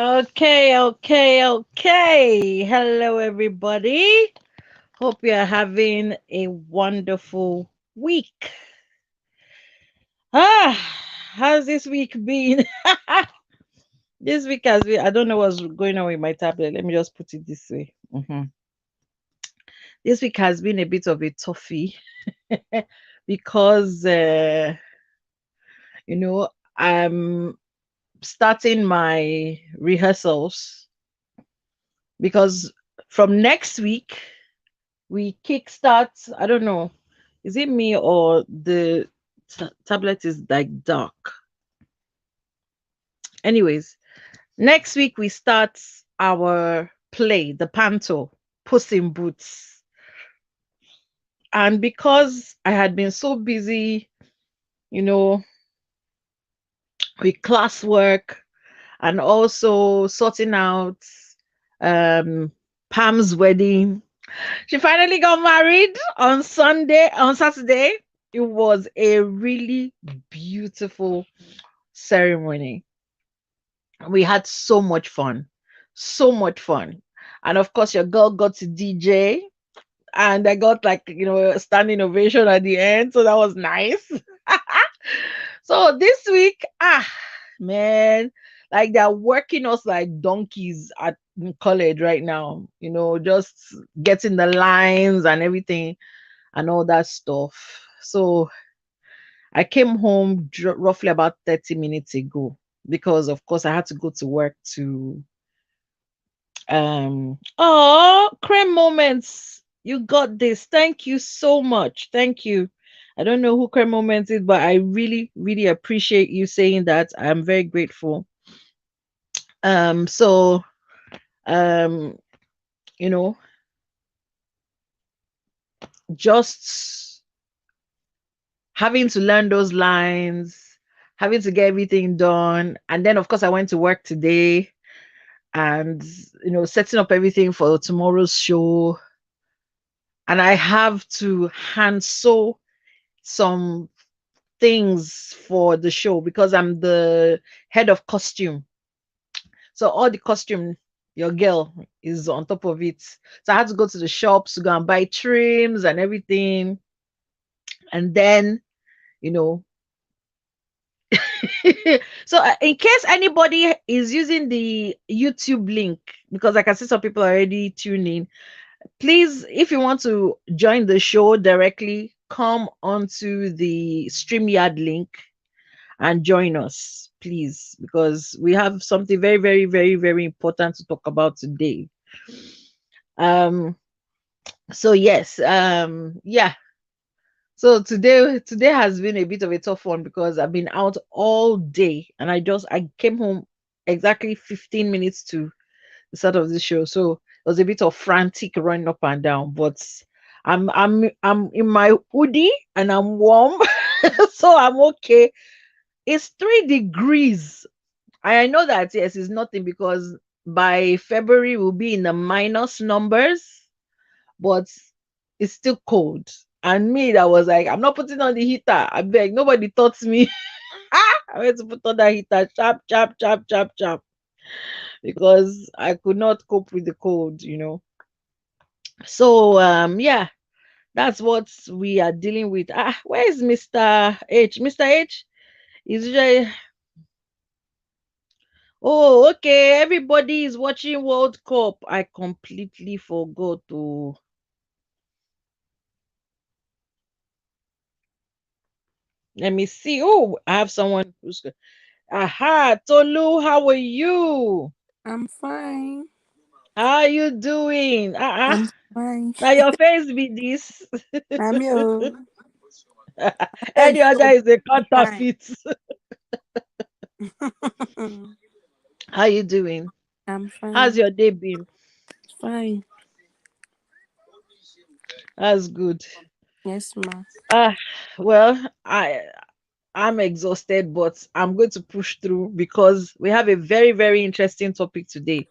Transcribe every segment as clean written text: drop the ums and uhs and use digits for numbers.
Okay. Hello, everybody. Hope you are having a wonderful week. How's this week been? This week has been, I don't know what's going on with my tablet. Let me just put it this way. This week has been a bit of a toughie because, you know, I'm starting my rehearsals because from next week, we kickstart. I don't know, is it me or the tablet is like dark? Anyways, next week we start our play, the panto, Puss in Boots. And because I had been so busy, you know, with classwork and also sorting out um Pam's wedding. She finally got married on Saturday. It was a really beautiful ceremony. We had so much fun. So much fun. And of course, your girl got to DJ and I got like, a standing ovation at the end. So that was nice. So this week, man, like they're working us like donkeys at in college right now, just getting the lines and everything and all that stuff. So I came home roughly about 30 minutes ago because, of course, I had to go to work to. Oh, Cream Moments, you got this. Thank you so much. Thank you. I don't know who Cream Moments is, but I really, really appreciate you saying that. I'm very grateful. So, um, you know, just having to learn those lines, having to get everything done. And then, of course, I went to work today and, setting up everything for tomorrow's show. And I have to hand sew some things for the show because I'm the head of costume. So all the costume, your girl is on top of it. So I had to go to the shops to go and buy trims and everything. And then, you know, so in case anybody is using the YouTube link, because I can see some people already tuning, please, if you want to join the show directly, come onto the StreamYard link and join us, please, because we have something very, very, very, very important to talk about today. Um, so yes, yeah. So today has been a bit of a tough one because I've been out all day and I came home exactly 15 minutes to the start of the show. So it was a bit of frantic running up and down, but I'm in my hoodie and I'm warm, so I'm okay. It's 3 degrees. I know that yes, it's nothing because by February we'll be in the minus numbers, but it's still cold. And me, that was like, I'm not putting on the heater. I beg, nobody taught me. I went to put on that heater, chap, chap, chap, chap, chap, because I could not cope with the cold. So yeah, that's what we are dealing with. Where is Mr. H? Mr. H is usually. Oh, okay. Everybody is watching World Cup. I completely forgot to. Let me see. Oh, I have someone who's. Aha, Tolu, how are you? I'm fine. How are you doing? I'm fine. Now your face be this. I'm your head Any other so is a fine. counterfeit. How you doing? I'm How's fine. your day been? Fine. That's good. Yes, ma. Ah, well, I'm exhausted, but I'm going to push through because we have a very, very interesting topic today.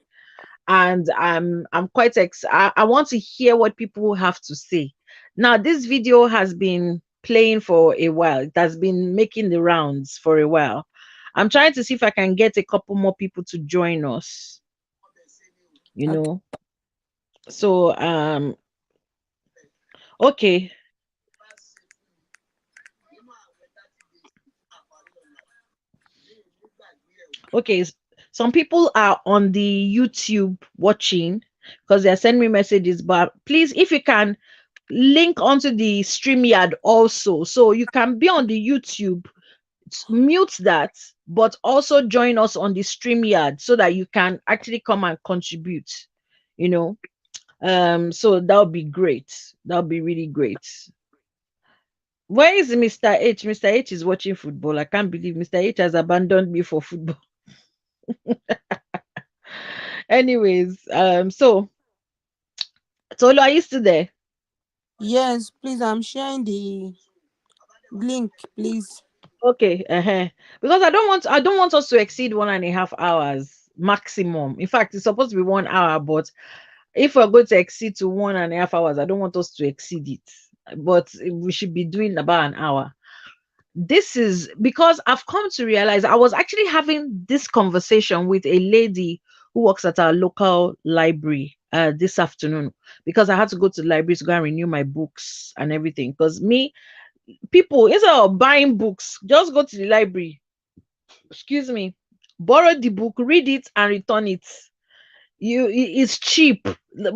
And I'm quite I want to hear what people have to say. Now, this video has been playing for a while. It has been making the rounds for a while. I'm trying to see if I can get a couple more people to join us, you Okay. know. So okay. Okay, some people are on the YouTube watching because they're sending me messages. But please, if you can link onto the StreamYard also, so you can be on the YouTube, mute that, but also join us on the StreamYard so that you can actually come and contribute. You know, so that would be great. That would be really great. Where is Mr. H? Mr. H is watching football. I can't believe Mr. H has abandoned me for football. Anyways, so Tolu, are you still there? Yes, please. I'm sharing the link, please. Okay, because I don't want us to exceed 1.5 hours maximum. In fact, it's supposed to be 1 hour, but if we're going to exceed to 1.5 hours, I don't want us to exceed it. But we should be doing about an hour. This is because I've come to realize I was actually having this conversation with a lady who works at our local library this afternoon because I had to go to the library to go and renew my books and everything. Because me, people, instead of buying books, just go to the library, excuse me, borrow the book, read it, and return it. It's cheap.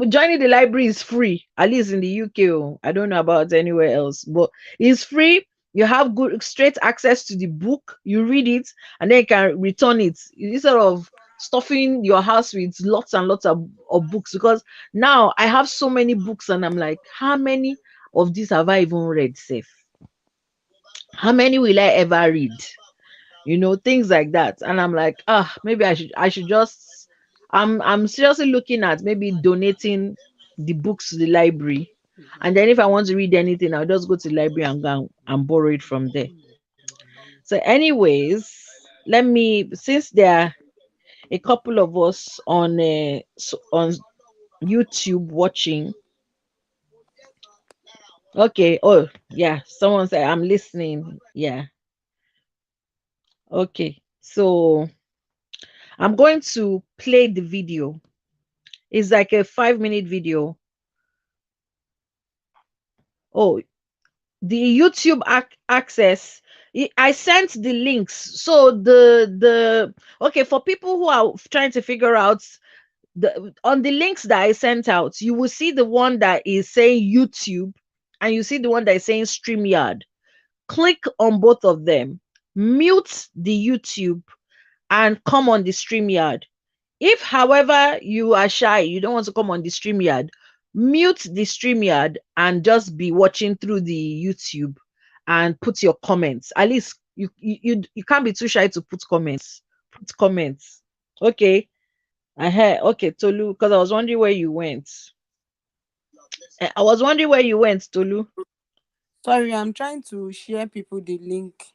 Joining the library is free, at least in the UK. Oh, I don't know about anywhere else, but it's free. You have good straight access to the book, you read it, and then you can return it instead of stuffing your house with lots and lots of books. Because now I have so many books, and I'm like, how many of these have I even read safe? How many will I ever read? Things like that. And I'm like, maybe I should just, I'm seriously looking at maybe donating the books to the library, and then if I want to read anything, I'll just go to the library and go and borrow it from there. So anyways, let me, since there are a couple of us on YouTube watching. Okay, oh yeah, someone said I'm listening. Yeah. Okay, so I'm going to play the video. It's like a 5-minute video. Oh, the YouTube access. I sent the links. So the okay, for people who are trying to figure out, on the links that I sent out, you will see the one that is saying YouTube, and you see the one that is saying StreamYard. Click on both of them, mute the YouTube, and come on the StreamYard. If, however, you are shy, you don't want to come on the StreamYard, mute the StreamYard and just be watching through the YouTube and put your comments. At least you can't be too shy to put comments. Put comments. Okay. Okay, Tolu, because I was wondering where you went. I was wondering where you went, Tolu. Sorry, I'm trying to share people the link.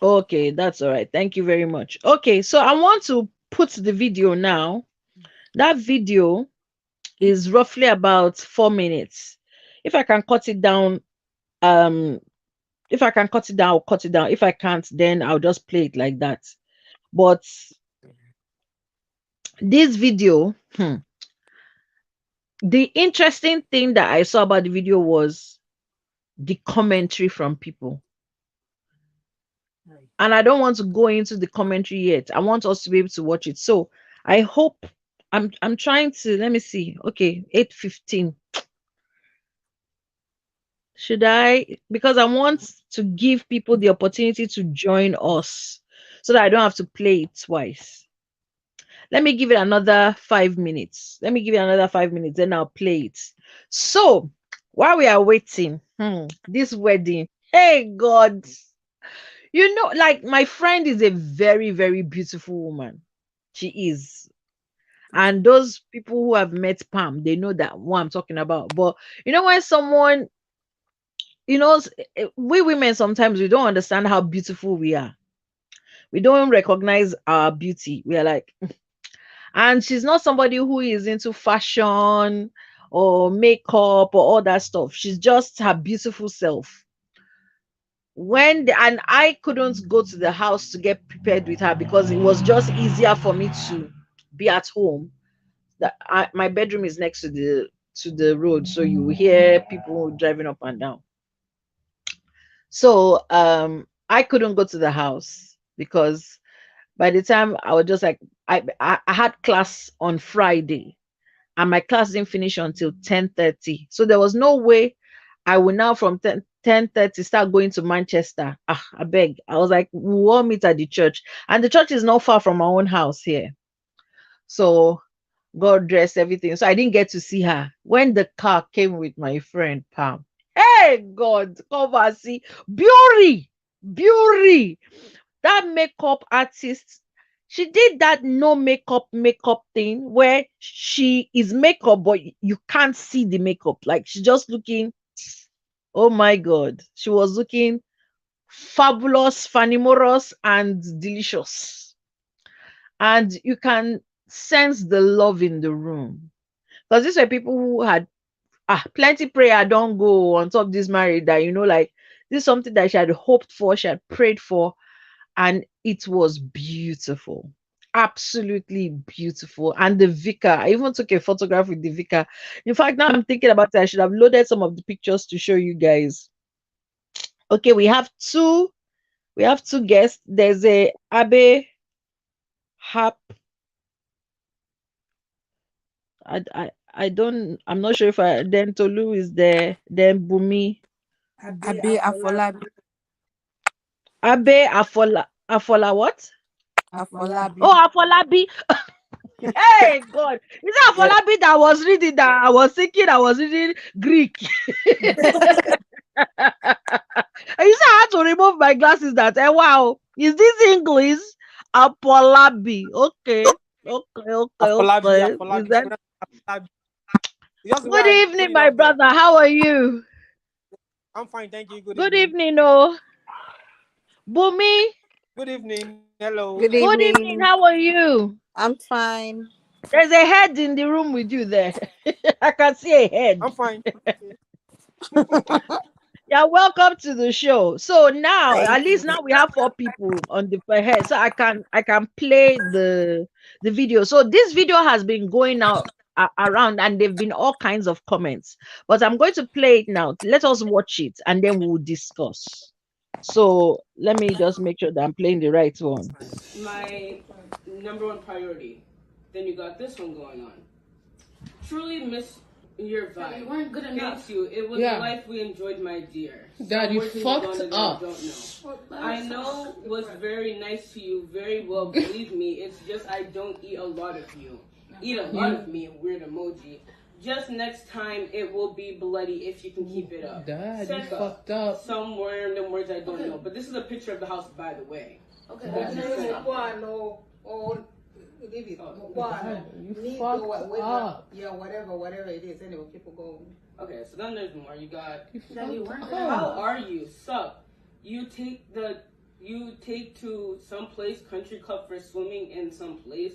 Okay, that's all right. Thank you very much. Okay, so I want to put the video now. That video is roughly about 4 minutes. If I can cut it down, um, if I can cut it down, I'll cut it down. If I can't, then I'll just play it like that. But this video, the interesting thing that I saw about the video was the commentary from people. And I don't want to go into the commentary yet. I want us to be able to watch it. So I hope I'm trying to, let me see. Okay, 8:15. Should I? Because I want to give people the opportunity to join us so that I don't have to play it twice. Let me give it another 5 minutes. Let me give it another 5 minutes, then I'll play it. So while we are waiting, this wedding, hey God, like my friend is a very, very beautiful woman. She is. And those people who have met Pam, they know that what I'm talking about. But when someone, we women sometimes we don't understand how beautiful we are. We don't recognize our beauty. We are like, and she's not somebody who is into fashion or makeup or all that stuff. She's just her beautiful self. And I couldn't go to the house to get prepared with her because it was just easier for me to be at home. My bedroom is next to the road, so you will hear people driving up and down. So I couldn't go to the house because by the time I was just like I had class on Friday and my class didn't finish until 10:30. So there was no way I will now from 10:30 start going to Manchester. I beg. I was like, we'll all meet at the church. And the church is not far from my own house here. So God dressed everything. So I didn't get to see her. When the car came with my friend Pam. Hey God, come and see. Beauty. Beauty. That makeup artist, she did that no makeup thing where she is makeup but you can't see the makeup, like she's just looking, oh my God, she was looking fabulous, fanimorous and delicious, and you can sense the love in the room because these were people who had plenty prayer don't go on top of this marriage, that like this is something that she had hoped for, she had prayed for, and it was beautiful, absolutely beautiful. And the vicar, I even took a photograph with the vicar. In fact, now I'm thinking about it, I should have loaded some of the pictures to show you guys. Okay, we have two guests. There's a Abe Hap. I'm not sure if then Tolu is there, then Bumi. Abe Afolabi. Abe Afola what? Afolabi. Oh, Afolabi. Hey God, is that Yeah. Afolabi that was reading, that I was thinking I was reading Greek? And you said I had to remove my glasses. That wow, is this English? Apolabi. Okay, okay, okay, Afolabi, okay. Is Afolabi, that Afolabi. Just the way good I put evening, it my out there. brother? How are you? I'm fine, thank you. Good Good evening. evening, oh Bumi. Good evening. Hello. Good Good evening. evening. How are you? I'm fine. There's a head in the room with you there. I can see a I'm head. fine. Yeah, welcome to the show. So now, Thank at you. least now we have four people on the per head, so I can play the video. So this video has been going out around, and there've been all kinds of comments. But I'm going to play it now. Let us watch it, and then we'll discuss. So let me just make sure that I'm playing the right one. My number one priority. Then you got this one going on. Truly miss your vibe. You weren't good enough. Thank you. It was a life we enjoyed, my dear. Dad, you Words in fucked Uganda that up. I don't know. I know was very nice to you, very well. Believe me, it's just I don't eat a lot of you. Eat a lot of me, weird emoji. Just next time it will be bloody if you can keep it up. Dad, you Send fucked up. some random words I don't know. But this is a picture of the house, by the way. Okay. Leave it. You fucked up. Yeah, whatever it is. Anyway, people go. Okay, so then there's more. You got. You fucked How up. are you? Sup? You take to some place, country club for swimming in some place.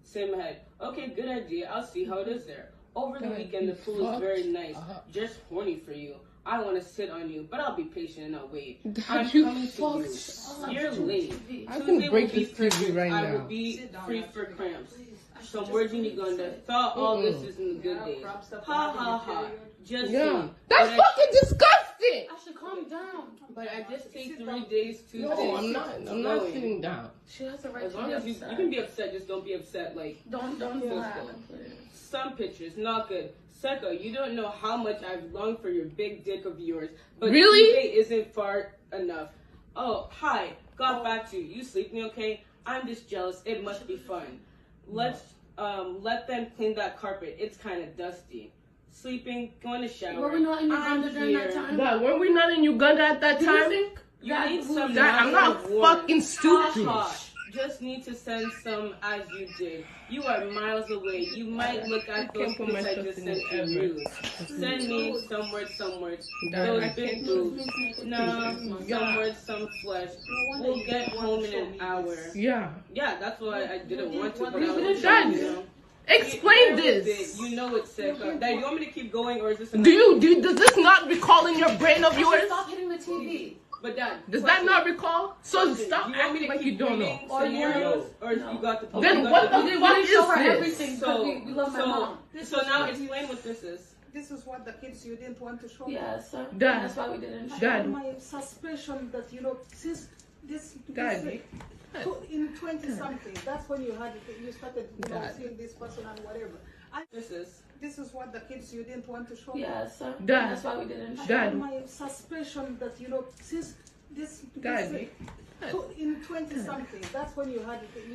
Same head. Okay, good idea. I'll see how it is there. Over the Dad, weekend, the you pool is very fucked nice. up. Just horny for you. I want to sit on you, but I'll be patient and I'll wait. Dad, I'm you coming to you. fucked up. You're late. I Tuesday can break will be this TV perfect. right I will now. be free for cramps. Some words in Uganda. Thought all this is in the good days. Ha ha ha. Just Yeah. saying. That's But fucking disgusting. I should calm down. But I just take 3 days, 2 No, days. I'm not. I'm not sitting down. She has a right As to long be as you upset. can be upset, just don't be upset like Don't feel Feel bad. good. Some pictures, not good. Seka, you don't know how much I've longed for your big dick of yours. But Really? Tuesday isn't far enough. Oh, hi. Got back to you. You sleeping okay? I'm just jealous. It must be fun. Let them clean that carpet. It's kind of dusty. Sleeping, going to shower. Were we not in Uganda I'm during that here. time? Dad, were we not in Uganda at that Do you time? think You that need some Dad, I'm not natural warmth. fucking stupid. Ha. Just need to send some as you did. You are miles away. You might look at those can't put my pics I trust just in sent you you ever. rude. Send me some words. Dad, Those I big can't boobs. Nah, Yeah. some words, some flesh. We'll get home in an hour. Yeah. Yeah, that's why I didn't want to, but I Dad, was trying, you know. Explain Here's this. it. You know it's sick. Dad, you want me to keep going or is this Does this not recall in your brain of yours? Stop hitting the TV. But Dad, Does that question. not recall? So Question. stop Do you want me acting to like keep you don't know. bringing scenarios, or you got the? Then you got what the video? fuck We show is her this? everything because we love my mom. So now explain what this is. This is what the kids you didn't want to show me. Yes, sir. Dad. That's why we didn't show. Dad. My suspicion that since this Dad. in 20 something, that's when you started Dad. seeing this person and whatever. This is what the kids you didn't want to show me. Yes, sir. Dad. That's why we didn't show. Dad. My suspicion that since this Dad. in 20 something, that's when you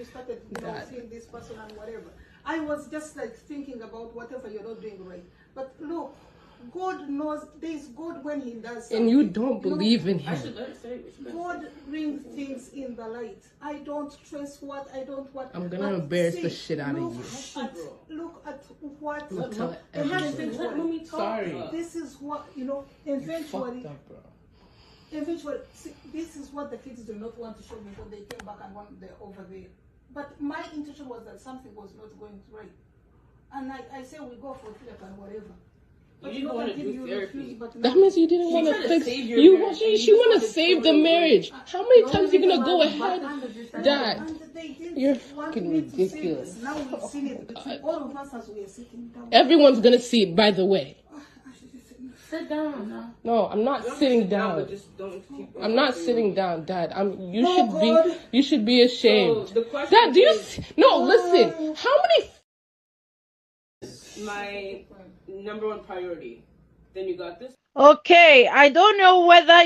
started Dad. seeing this person and whatever. I was just like thinking about whatever you're not doing right. But look, God knows there's God when He does something. And you don't believe in I him. should let her say what she does. God brings things in the light. I don't trace what I don't want. I'm gonna but embarrass see, the shit out of look you. Look at what. I'll tell and everything. let me talk. Sorry. This is what eventually. Fucked up, bro. Eventually, see, this is what the kids do not want to show me when they came back and when they're over there. But my intention was that something was not going right. And I say we go for therapy and whatever. But You didn't want to until do you therapy. refuse, but That means you didn't want tried to to fix. save your You marriage, she, and she you want to decided to save throw the it away. marriage. How many times are you gonna go ahead, Dad? And they didn't You're want fucking me to see ridiculous. this. Now we've seen it between all of us as we are sitting down. Everyone's gonna see it. By the way. Sit down now. No, I'm not sitting down. Just don't keep I'm not sitting down, Dad. You Oh, should God. be. You should be ashamed. So the question Dad, do you? is, No, listen. How many? my number one priority. Then you got this. Okay, I don't know whether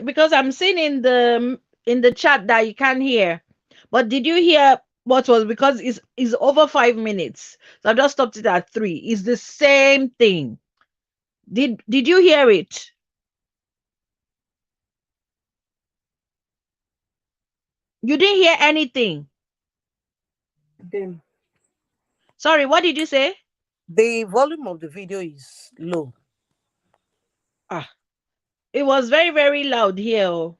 because I'm seeing in the chat that you can't hear. But did you hear what was, because it's over 5 minutes. So I've just stopped it at 3. It's the same thing. Did you hear it? You didn't hear anything. Sorry, what did you say? The volume of the video is low. It was very, very loud here. Oh.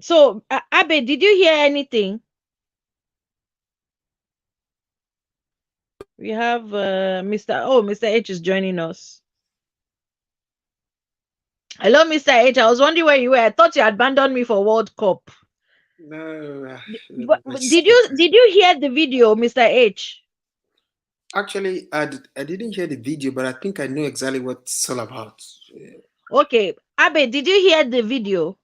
So, Abe, did you hear anything? We have Mr. H is joining us. Hello, Mr. H. I was wondering where you were. I thought you had abandoned me for World Cup. No, But did you hear the video, Mr. H? actually, I didn't hear the video, but I think I know exactly what it's all about. Okay, Abe, did you hear the video?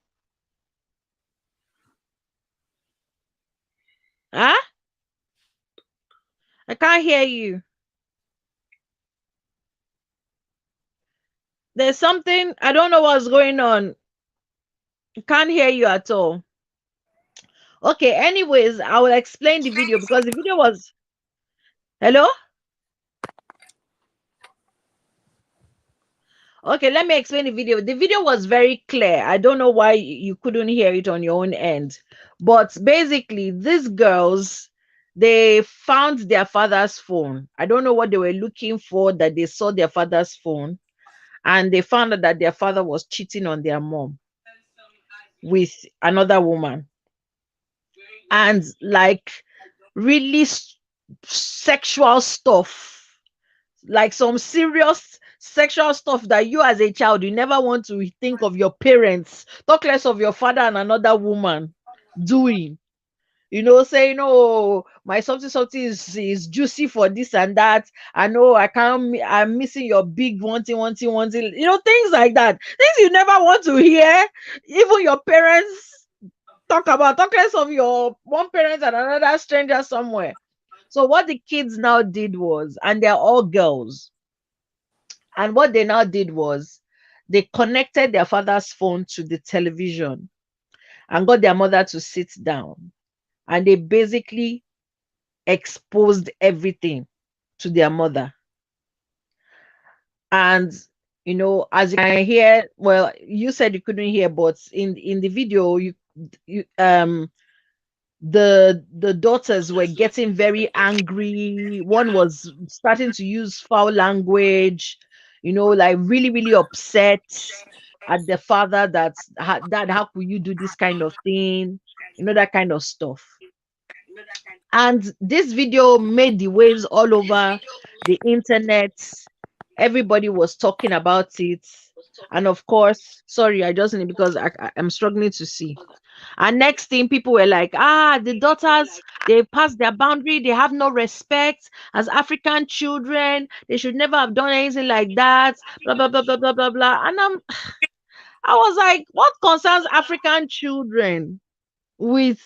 Huh? I can't hear you. There's something, I don't know what's going on. I can't hear you at all. Okay, anyways, I will explain the video because the video was. Hello? Okay, let me explain the video. The video was very clear. I don't know why you couldn't hear it on your own end. But basically, these girls, they found their father's phone. I don't know what they were looking for, that they saw their father's phone. And they found out that their father was cheating on their mom with another woman. And like really sexual stuff, like some serious sexual stuff that you as a child, you never want to think of your parents, talk less of your father and another woman doing. Saying, oh, my something is juicy for this and that. I know I'm missing your big wanting. Things like that. Things you never want to hear. Even your parents talk less of your one parent and another stranger somewhere. So what the kids now did was, and they're all girls, and what they now did was they connected their father's phone to the television and got their mother to sit down. And they basically exposed everything to their mother. And as you can hear, well, you said you couldn't hear, but in the video, the daughters were getting very angry. One was starting to use foul language, like really, really upset at the father that dad, how could you do this kind of thing? That kind of stuff. And this video made the waves all over the internet. Everybody was talking about it. And of course, sorry, I just need because I'm struggling to see. And next thing, people were like, the daughters, they passed their boundary. They have no respect as African children. They should never have done anything like that. Blah, blah, blah, blah, blah, blah, blah. And I was like, what concerns African children with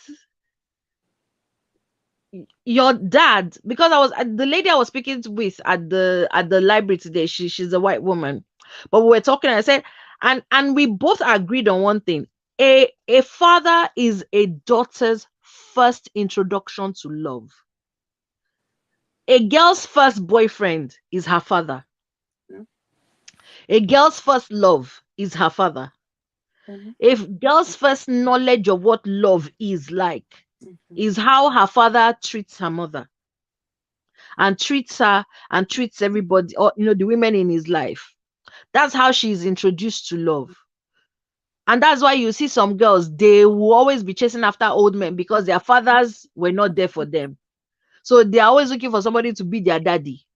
your dad? Because I was the lady I was speaking with at the library today. She's a white woman, but we were talking. And I said, and we both agreed on one thing: a father is a daughter's first introduction to love. A girl's first boyfriend is her father. A girl's first love is her father. A girl's first knowledge of what love is like is how her father treats her mother and treats her and treats everybody, or the women in his life. That's how she's introduced to love. And that's why you see some girls, they will always be chasing after old men because their fathers were not there for them. So they're always looking for somebody to be their daddy.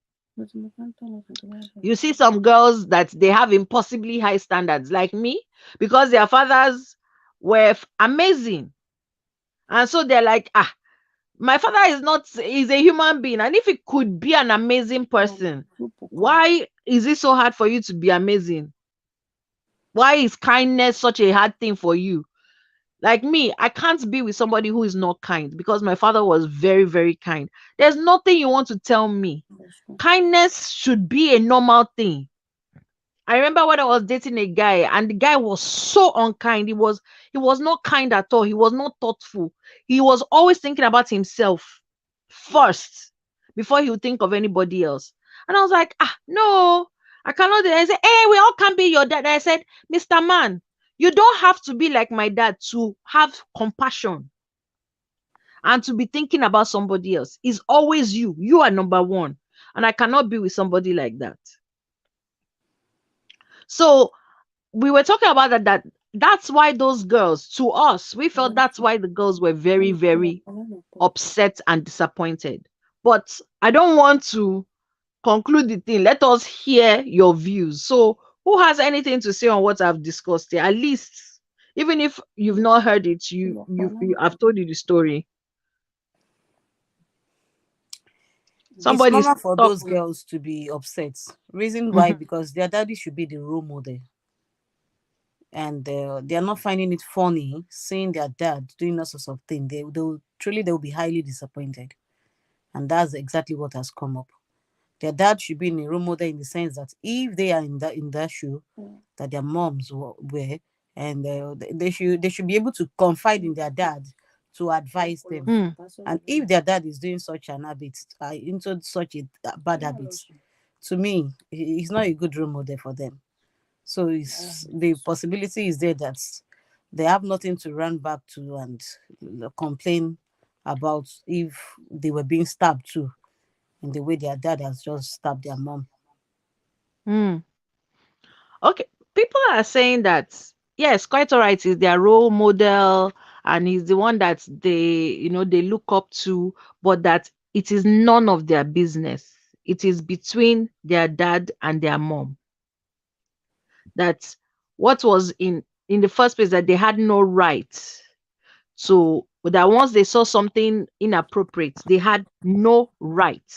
You see some girls that they have impossibly high standards, like me, because their fathers were amazing. And so they're like, my father is a human being. And if he could be an amazing person, why is it so hard for you to be amazing? Why is kindness such a hard thing for you? Like me, I can't be with somebody who is not kind because my father was very, very kind. There's nothing you want to tell me. Kindness should be a normal thing. I remember when I was dating a guy and the guy was so unkind. He was not kind at all. He was not thoughtful. He was always thinking about himself first before he would think of anybody else. And I was like, no, I cannot do that. I said, hey, we all can't be your dad. And I said, Mr. Man, you don't have to be like my dad to have compassion and to be thinking about somebody else. It's always you. You are number one. And I cannot be with somebody like that. So we were talking about that's why those girls, to us, we felt that's why the girls were very, very upset and disappointed. But I don't want to conclude the thing. Let us hear your views. So who has anything to say on what I've discussed here? At least, even if you've not heard it, I've told you the story. It's Somebody's normal for talk. those girls to be upset. Reason why? Because their daddy should be the role model, and they are not finding it funny seeing their dad doing all sorts of things. They will be highly disappointed, and that's exactly what has come up. Their dad should be in a role model in the sense that if they are in that shoe that their moms were, and they should be able to confide in their dad to advise them. Mm. And if their dad is doing such an habit, into such a bad habit, to me, he's not a good role model for them. So the possibility is there that they have nothing to run back to and complain about if they were being stabbed too, in the way their dad has just stabbed their mom. Mm. Okay, people are saying that yes, quite all right, is their role model and he's the one that they look up to, but that it is none of their business. It is between their dad and their mom. That what was in the first place, that they had no right to, that once they saw something inappropriate, they had no right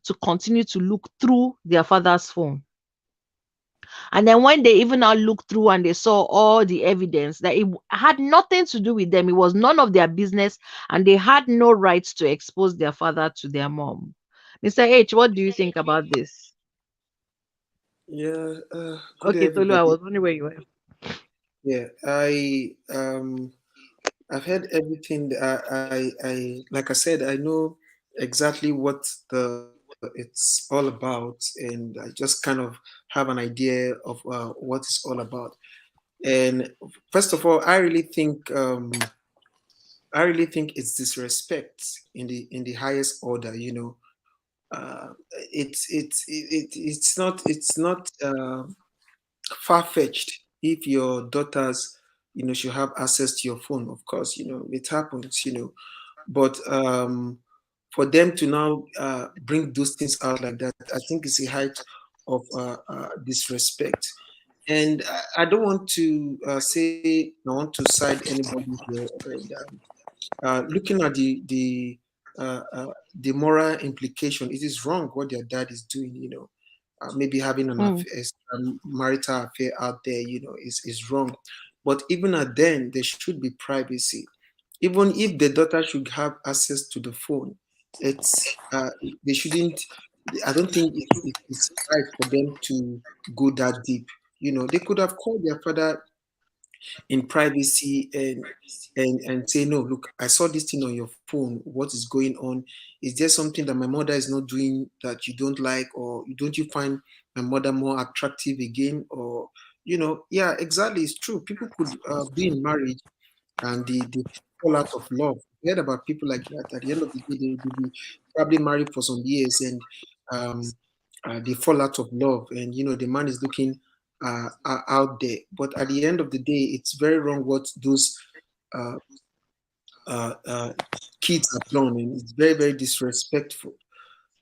to continue to look through their father's phone. And then when they even now looked through and they saw all the evidence that it had nothing to do with them, it was none of their business, and they had no right to expose their father to their mom. Mr. H, what do you think about this? Yeah, good day, Okay, Tolu, I everybody. was wondering where you were. Yeah, I've heard everything. I like I said, I know exactly what it's all about, and I just kind of have an idea of what it's all about. And first of all, I really think it's disrespect in the highest order. Uh, it's not far fetched if your daughters should have access to your phone. Of course, it happens. But for them to now bring those things out like that, I think it's a height of disrespect. And I don't want to say I want to side anybody here. And looking at the moral implication, it is wrong what their dad is doing. Maybe having an Mm. affair, marital affair out there, is wrong. But even at then, there should be privacy. Even if the daughter should have access to the phone, it's they shouldn't. I don't think it's right for them to go that deep. They could have called their father in privacy and say, no, look, I saw this thing on your phone. What is going on? Is there something that my mother is not doing that you don't like, or don't you find my mother more attractive again? Or yeah, exactly, it's true. People could be in marriage and they fall out of love. We heard about people like that. At the end of the day, they will be probably married for some years, and um, they fall out of love, and the man is looking out there. But at the end of the day, it's very wrong what those uh, kids have done, and it's very, very disrespectful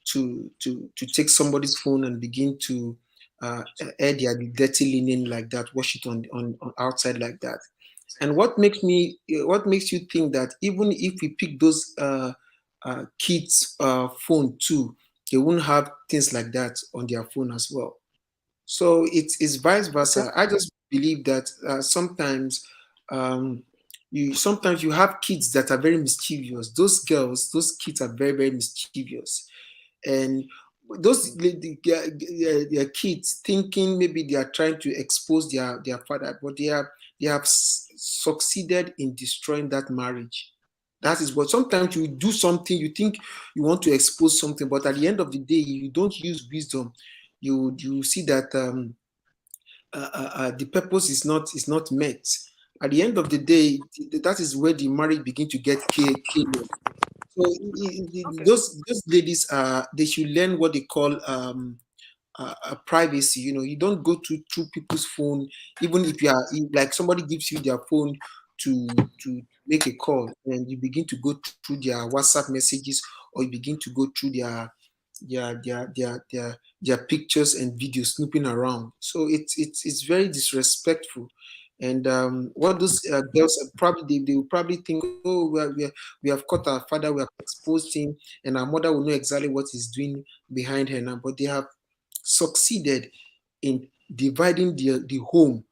to take somebody's phone and begin to air their dirty linen like that, wash it on outside like that. And what makes you think that even if we pick those kids' phone too, they won't have things like that on their phone as well? So it's vice Okay. versa. I just believe that um, sometimes you have kids that are very mischievous. Those kids are very, very mischievous, and their kids thinking maybe they are trying to expose their father, but they have succeeded in destroying that marriage. That is what sometimes you do something, you think you want to expose something, but at the end of the day, you don't use wisdom. You see that the purpose is not met. At the end of the day, that is where the marriage begin to get killed. So those ladies they should learn what they call privacy. You don't go through people's phone, even if like somebody gives you their phone to make a call, and you begin to go through their WhatsApp messages, or you begin to go through their pictures and videos snooping around. So it's very disrespectful. And what those girls are probably they will probably think, oh, we have caught our father, we have exposed him, and our mother will know exactly what he's doing behind her now. But they have succeeded in dividing the home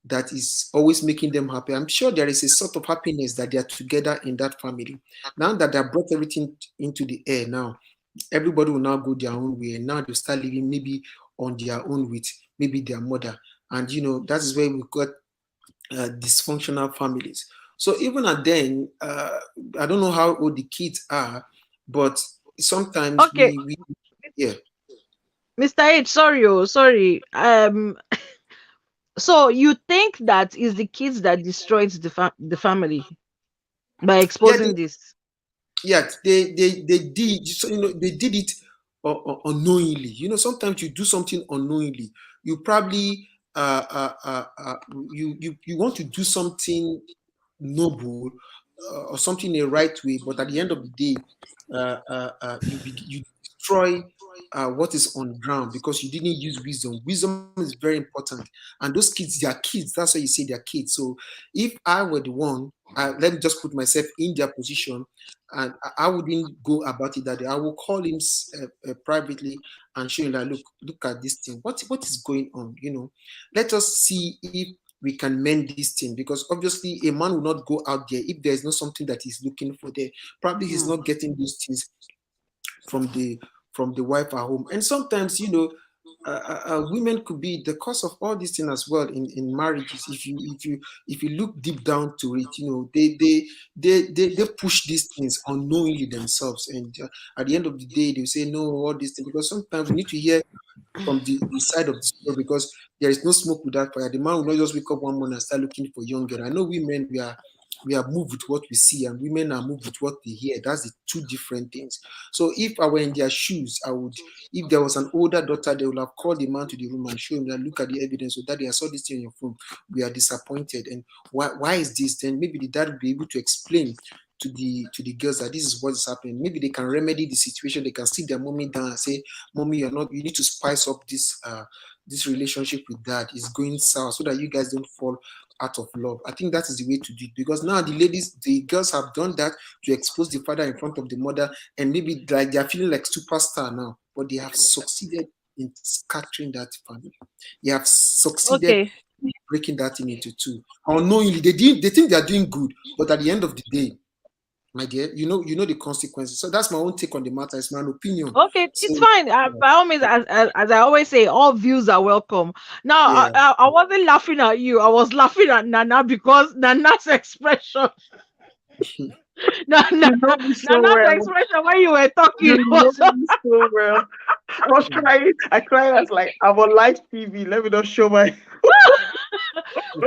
that is always making them happy. I'm sure there is a sort of happiness that they are together in that family. Now that they have brought everything into the air, now everybody will now go their own way, and now they'll start living maybe on their own with maybe their mother. And that is where we got dysfunctional families. So even at then, I don't know how old the kids are, but sometimes Okay, we yeah. Mr. H, sorry, sorry. So you think that is the kids that destroyed the family by Yeah, exposing this? yeah, they did. So, they did it unknowingly. Sometimes you do something unknowingly. You probably you want to do something noble, or something in the right way, but at the end of the day, you destroy what is on ground because you didn't use wisdom. Wisdom is very important, and those kids, they are kids. That's why you say they are kids. So if I were the one, let me just put myself in their position, and I wouldn't go about it that way. I will call him privately and show him that, look at this thing. What is going on? Let us see if we can mend this thing, because obviously a man will not go out there if there is not something that he's looking for there. Probably he's not getting those things from the wife at home. And sometimes women could be the cause of all these things as well in marriages. If you look deep down to it, they push these things unknowingly themselves, and at the end of the day they'll say no, all these things, because sometimes we need to hear from the side of the story, because there is no smoke without fire. The man will not just wake up one morning and start looking for young girl. I know women, we are moved with what we see, and women are moved with what they hear. That's the two different things. So if I were in their shoes, I would, if there was an older daughter, they would have called the man to the room and show him that, look at the evidence. So daddy, I saw this thing on your phone. We are disappointed. And why is this? Then maybe the dad will be able to explain to the girls that this is what is happening. Maybe they can remedy the situation. They can sit their mommy down and say, "Mommy, you're not. You need to spice up this relationship with dad. It's going south, so that you guys don't fall out of love." I think that is the way to do it, because now the girls have done that to expose the father in front of the mother, and maybe like they are feeling like superstar now, but they have succeeded in scattering that family. They have succeeded Okay. in breaking that thing into two. Unknowingly, they think they are doing good, but at the end of the day, my dear, you know the consequences. So that's my own take on the matter. It's my own opinion. Okay, So it's fine. By all means, as I always say, all views are welcome. Now, yeah. I wasn't laughing at you. I was laughing at Nana because Nana's expression, You know me so Nana's well. expression when you were You talking know was. me so well. I was crying. I cried. I was like, I'm on live TV. Let me not show my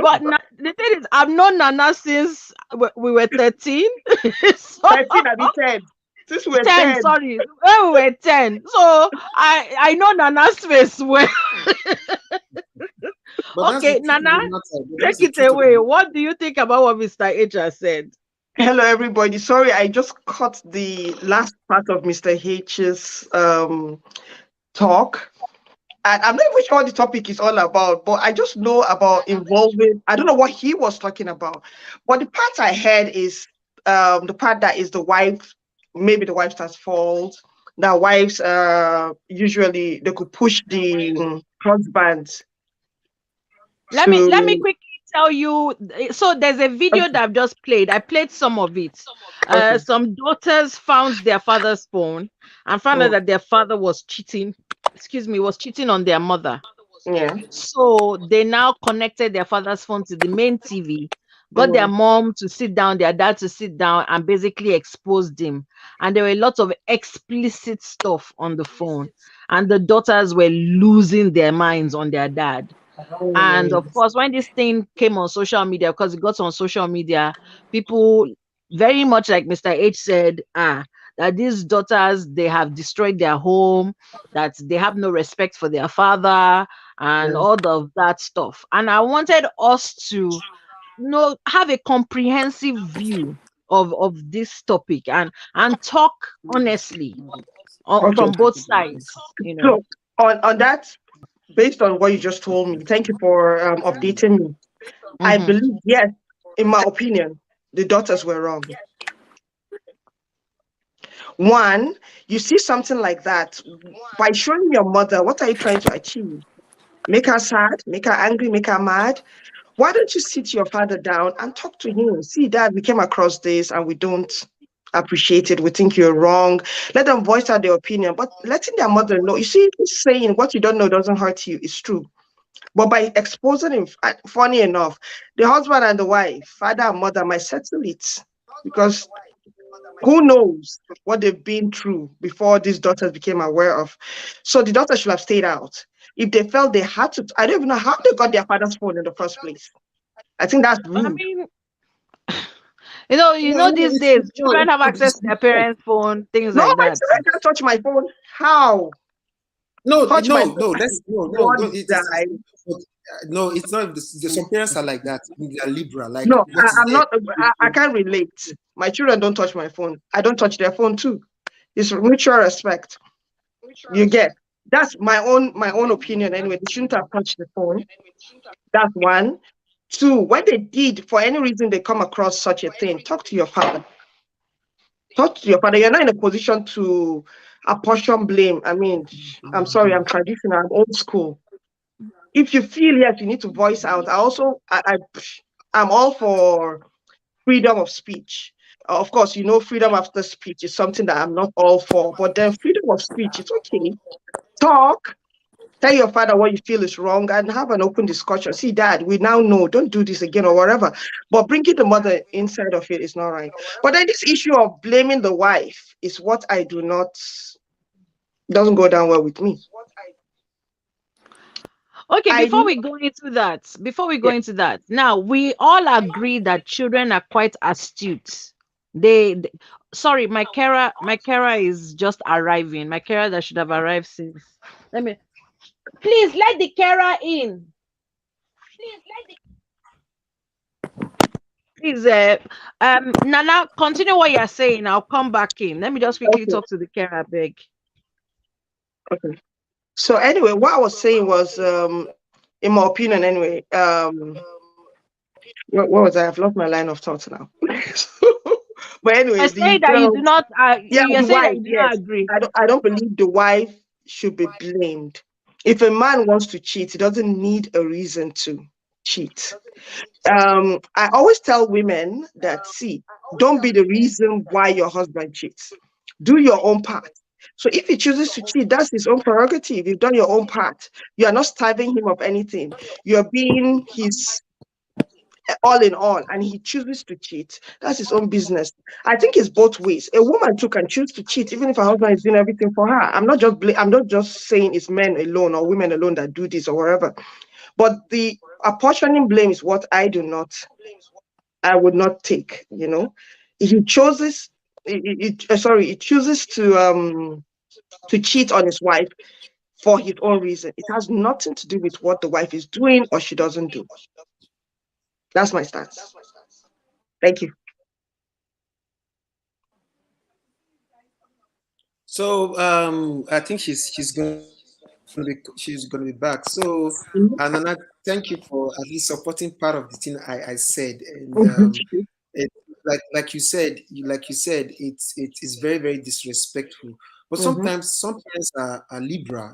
But the thing is, I've known Nana since we were 13. So 13 and the 10. Since we were 10, 10. sorry, when we were 10. So I know Nana's face well. But that's the Okay, truth of Nana, the matter. But take that's the it truth of the away. matter. What do you think about what Mr. H has said? Hello, everybody. Sorry, I just caught the last part of Mr. H's talk. And I'm not even sure what the topic is all about, but I just know about involving, I don't know what he was talking about. But the part I heard is the part that is the wife, maybe the wife's that's fault. That wives usually they could push the husband Let me to quickly tell you. So there's a video okay, that I've just played. I played some of it. okay. Some daughters found their father's phone and found out Mm, that their father was cheating. Excuse me, was cheating on their mother. yeah. So they now connected their father's phone to the main TV, got their Mm, mom to sit down, their dad to sit down, and basically exposed him. And there were lots of explicit stuff on the phone. And the daughters were losing their minds on their dad. And oh, of course, when this thing came on social media, because it got on social media, people very much like Mr. H said, that these daughters they have destroyed their home, that they have no respect for their father, and yeah. all of that stuff. And I wanted us to have a comprehensive view of this topic and talk honestly Okay. from both sides. So on that, based on what you just told me, thank you for updating me. I Mhm. believe, yes, in my opinion, the daughters were wrong. One, you see something like that, by showing your mother, what are you trying to achieve? Make her sad, make her angry, make her mad. Why don't you sit your father down and talk to him? See, Dad, we came across this and we don't appreciate it. We think you're wrong. Let them voice out their opinion, but letting their mother know. You see, saying what you don't know doesn't hurt you. It's true. But by exposing him, funny enough, the husband and the wife, father and mother, might settle it because who knows what they've been through before these daughters became aware of. So the daughters should have stayed out. If they felt they had to, I don't even know how they got their father's phone in the first place. I think that's I rude. mean, No, no, these it's days no, children have access to it's their parents' phone, things No, like my that. children can't touch my phone. How? Touch my phone. no, God no, is it is died. no, it's not. Some parents are like that. They are liberal. Like No, what is I'm there? not. I can't relate. My children don't touch my phone. I don't touch their phone too. It's mutual respect. You get that's my own opinion anyway. They shouldn't have touched the phone. That's one. Two, when they did, for any reason they come across such a thing, talk to your father. Talk to your father. You're not in a position to apportion blame. I mean, I'm sorry, I'm traditional, I'm old school. If you feel yes, you need to voice out. I'm all for freedom of speech. Of course, freedom after speech is something that I'm not all for. But then freedom of speech, it's okay. Talk. Tell your father what you feel is wrong and have an open discussion. See, Dad, we now know, don't do this again or whatever. But bringing the mother inside of it is not right. But then this issue of blaming the wife is what I do not, doesn't go down well with me. Okay, I know, before we go yeah, into that, now we all agree that children are quite astute. They sorry, my carer is just arriving. My carer that should have arrived since. Let me please let the carer in. Please, Nana, continue what you're saying. I'll come back in. Let me just quickly Okay, talk to the carer, beg. okay. So anyway, what I was saying was, in my opinion, anyway, what was I? I've lost my line of thought now. But I anyway, say the that you do girls, not. yeah, You the say that wife, you do not yes. agree. I don't believe the wife should be blamed. If a man wants to cheat, he doesn't need a reason to cheat. I always tell women that, see, don't be the reason why your husband cheats. Do your own part. So if he chooses to cheat, that's his own prerogative. You've done your own part. You are not starving him of anything. You're being his all in all, and he chooses to cheat. That's his own business. I think it's both ways. A woman too can choose to cheat, even if her husband is doing everything for her. I'm not just saying it's men alone or women alone that do this or whatever. But the apportioning blame is what I would not take. He chooses. He chooses to cheat on his wife for his own reason. It has nothing to do with what the wife is doing or she doesn't do. That's my stance. Thank you. So I think she's gonna be back. So Mhm. Nana, thank you for at least supporting part of the thing I said. And it, like you said, it is very very disrespectful. But Mhm. sometimes parents are liberal,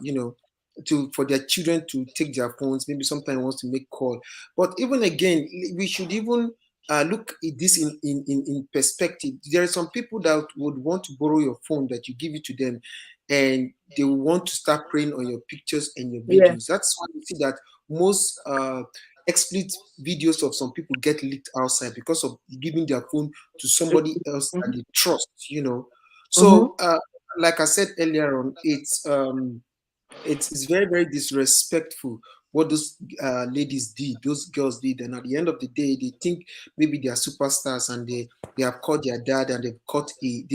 to for their children to take their phones. Maybe sometimes wants to make call. But even again, we should even look at this in perspective. There are some people that would want to borrow your phone that you give it to them, and they will want to start preying on your pictures and your Yeah. videos. That's why you see that most explicit videos of some people get leaked outside because of giving their phone to somebody else that Mhm. they trust. Mhm. So, like I said earlier on, it's very very disrespectful what those ladies did, those girls did, and at the end of the day, they think maybe they are superstars and they have caught their dad and they've caught a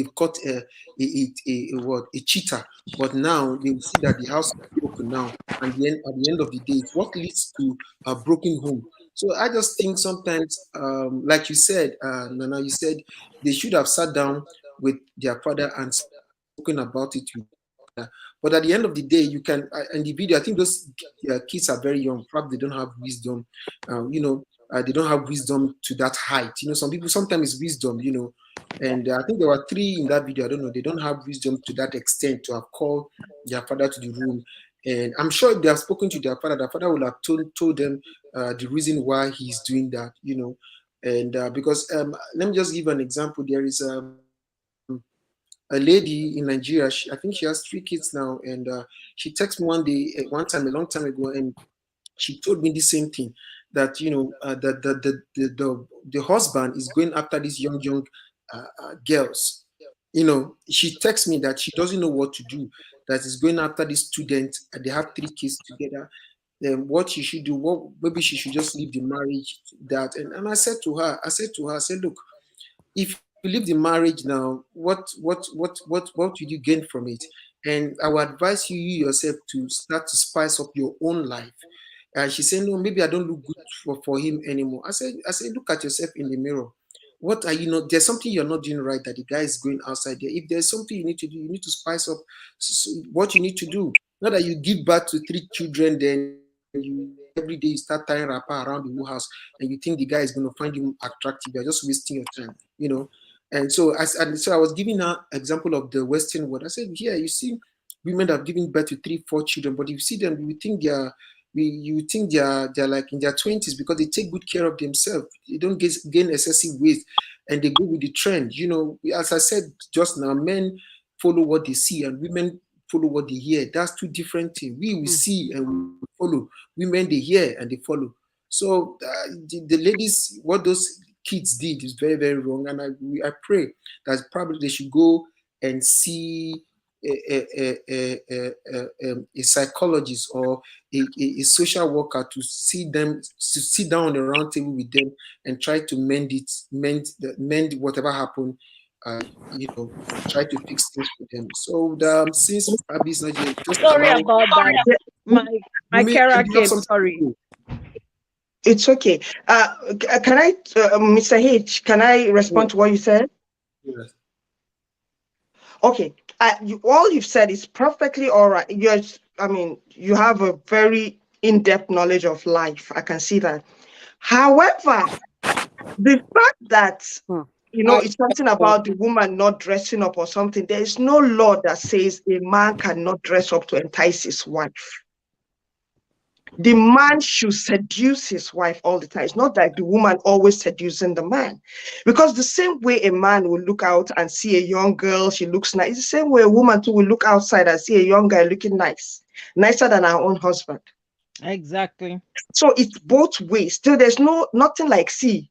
what a cheater, but now they will see that the house is broken now, and then at the end of the day, it's what leads to a broken home. So I just think sometimes, like you said, Nana, you said they should have sat down with their father and spoken about it with their father. But at the end of the day, you can, and the video, I think those kids are very young. Probably they don't have wisdom. They don't have wisdom to that height. Some people sometimes it's wisdom. And I think there were three in that video. I don't know. They don't have wisdom to that extent to have called their father to the room. And I'm sure if they have spoken to their father will have told them the reason why he's doing that. And because let me just give an example. There is a lady in Nigeria. I think she has 3 kids now, and she texted me one day, one time, a long time ago, and she told me the same thing, that the husband is going after these young girls. She texts me that she doesn't know what to do, that is going after these students, and they have 3 kids together. Then what she should do, what maybe she should just leave the marriage. That and I said, look, if you leave the marriage now, what would you gain from it? And I would advise you yourself to start to spice up your own life. And she said, no, maybe I don't look good for him anymore. I said, look at yourself in the mirror. What are you not? There's something you're not doing right that the guy is going outside there. If there's something you need to do, you need to spice up what you need to do. Not that you give birth to 3 children, then every day you start tying wrapper around the whole house, and you think the guy is going to find you attractive. You're just wasting your time. And so I was giving her example of the Western world. I said, yeah, you see, women have given birth to 3, 4 children, but if you see them, you think they're like in their 20s because they take good care of themselves. They don't gain excessive weight, and they go with the trend. As I said just now, men follow what they see, and women follow what they hear. That's 2 different things. We will see and we follow. Women they hear and they follow. So the ladies, what those kids did is very very wrong, and I pray that probably they should go and see a psychologist or a social worker to see them, to sit down on the round table with them and try to mend whatever happened. uh, Try to fix things for them. So since probably it's not just Sorry about about that. Yeah. My women, carer and you have came. something to Sorry. do. It's okay. Can I, Mr. H, can I Yeah. respond to what you said? Yes. Okay. All you've said is perfectly all right. I mean, you have a very in-depth knowledge of life. I can see that. However, the fact that Hmm. it's something about the woman not dressing up or something. There is no law that says a man cannot dress up to entice his wife. The man should seduce his wife all the time. It's not like the woman always seducing the man. Because the same way a man will look out and see a young girl, she looks nice. It's the same way a woman too will look outside and see a young guy looking nice, nicer than her own husband. Exactly. So it's both ways. Still, there's nothing like, see,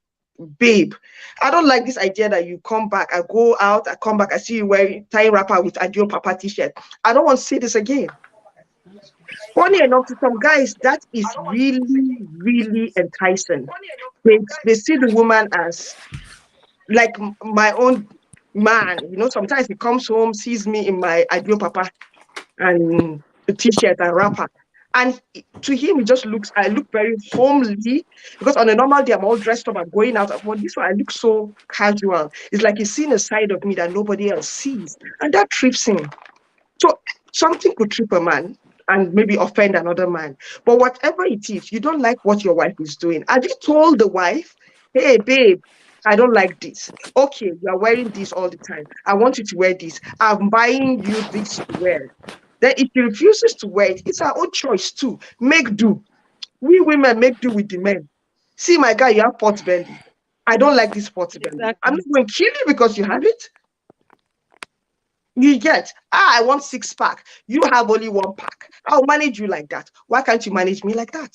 babe, I don't like this idea that you come back, I go out, I come back, I see you wearing tie wrapper with Adio Papa t-shirt. I don't want to see this again. Funny enough, to some guys, that is really, really enticing. They see the woman as like my own man. Sometimes he comes home, sees me in my Adio Papa and a t-shirt and wrapper. And to him, it just looks, I look very homely because on a normal day, I'm all dressed up, I'm going out. But this one, I look so casual. It's like he's seeing a side of me that nobody else sees. And that trips him. So something could trip a man and maybe offend another man. But whatever it is, you don't like what your wife is doing. Have you told the wife, hey, babe, I don't like this. Okay, you are wearing this all the time. I want you to wear this. I'm buying you this to wear. Then if she refuses to wear it, it's her own choice too. Make do. We women make do with the men. See, my guy, you have pot belly. I don't like this pot belly. I'm Exactly. not going to kill you because you have it. You get, I want 6 pack. You have only 1 pack. I'll manage you like that. Why can't you manage me like that?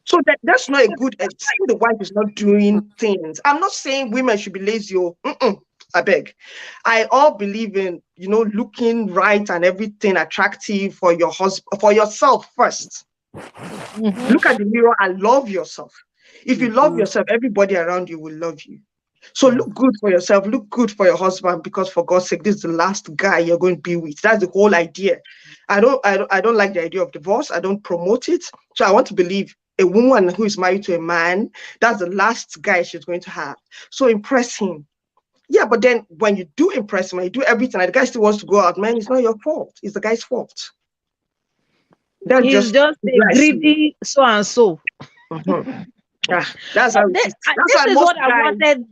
So that's not a good, saying the wife is not doing things. I'm not saying women should be lazy. I beg. I all believe in, looking right and everything attractive for your husband, for yourself first. Mhm. Look at the mirror and love yourself. If you love Mhm. yourself, everybody around you will love you. So look good for yourself, look good for your husband, because for God's sake, this is the last guy you're going to be with. That's the whole idea. I don't like the idea of divorce. I don't promote it. So I want to believe a woman who is married to a man, that's the last guy she's going to have. So impress him. Yeah, but then when you do impress him, when you do everything, and the guy still wants to go out, man, it's not your fault. It's the guy's fault. That's He's just just the a way I see it. greedy so and so. Mhm. Yeah, that's how it is. That's This why is most what I guys, wanted.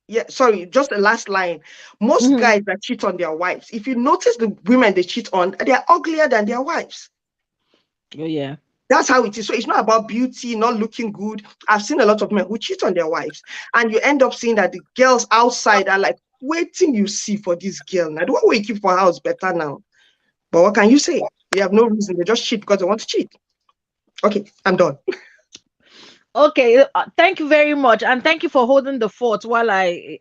yeah, sorry, just the last line. Most Mhm. guys that cheat on their wives, if you notice the women they cheat on, they're uglier than their wives. Oh yeah. That's how it is. So it's not about beauty, not looking good. I've seen a lot of men who cheat on their wives, and you end up seeing that the girls outside are like, waiting you see for this girl. Now, the one way you keep for house better now. But what can you say? They have no reason. They just cheat because they want to cheat. Okay, I'm done. Okay, thank you very much, and thank you for holding the fort while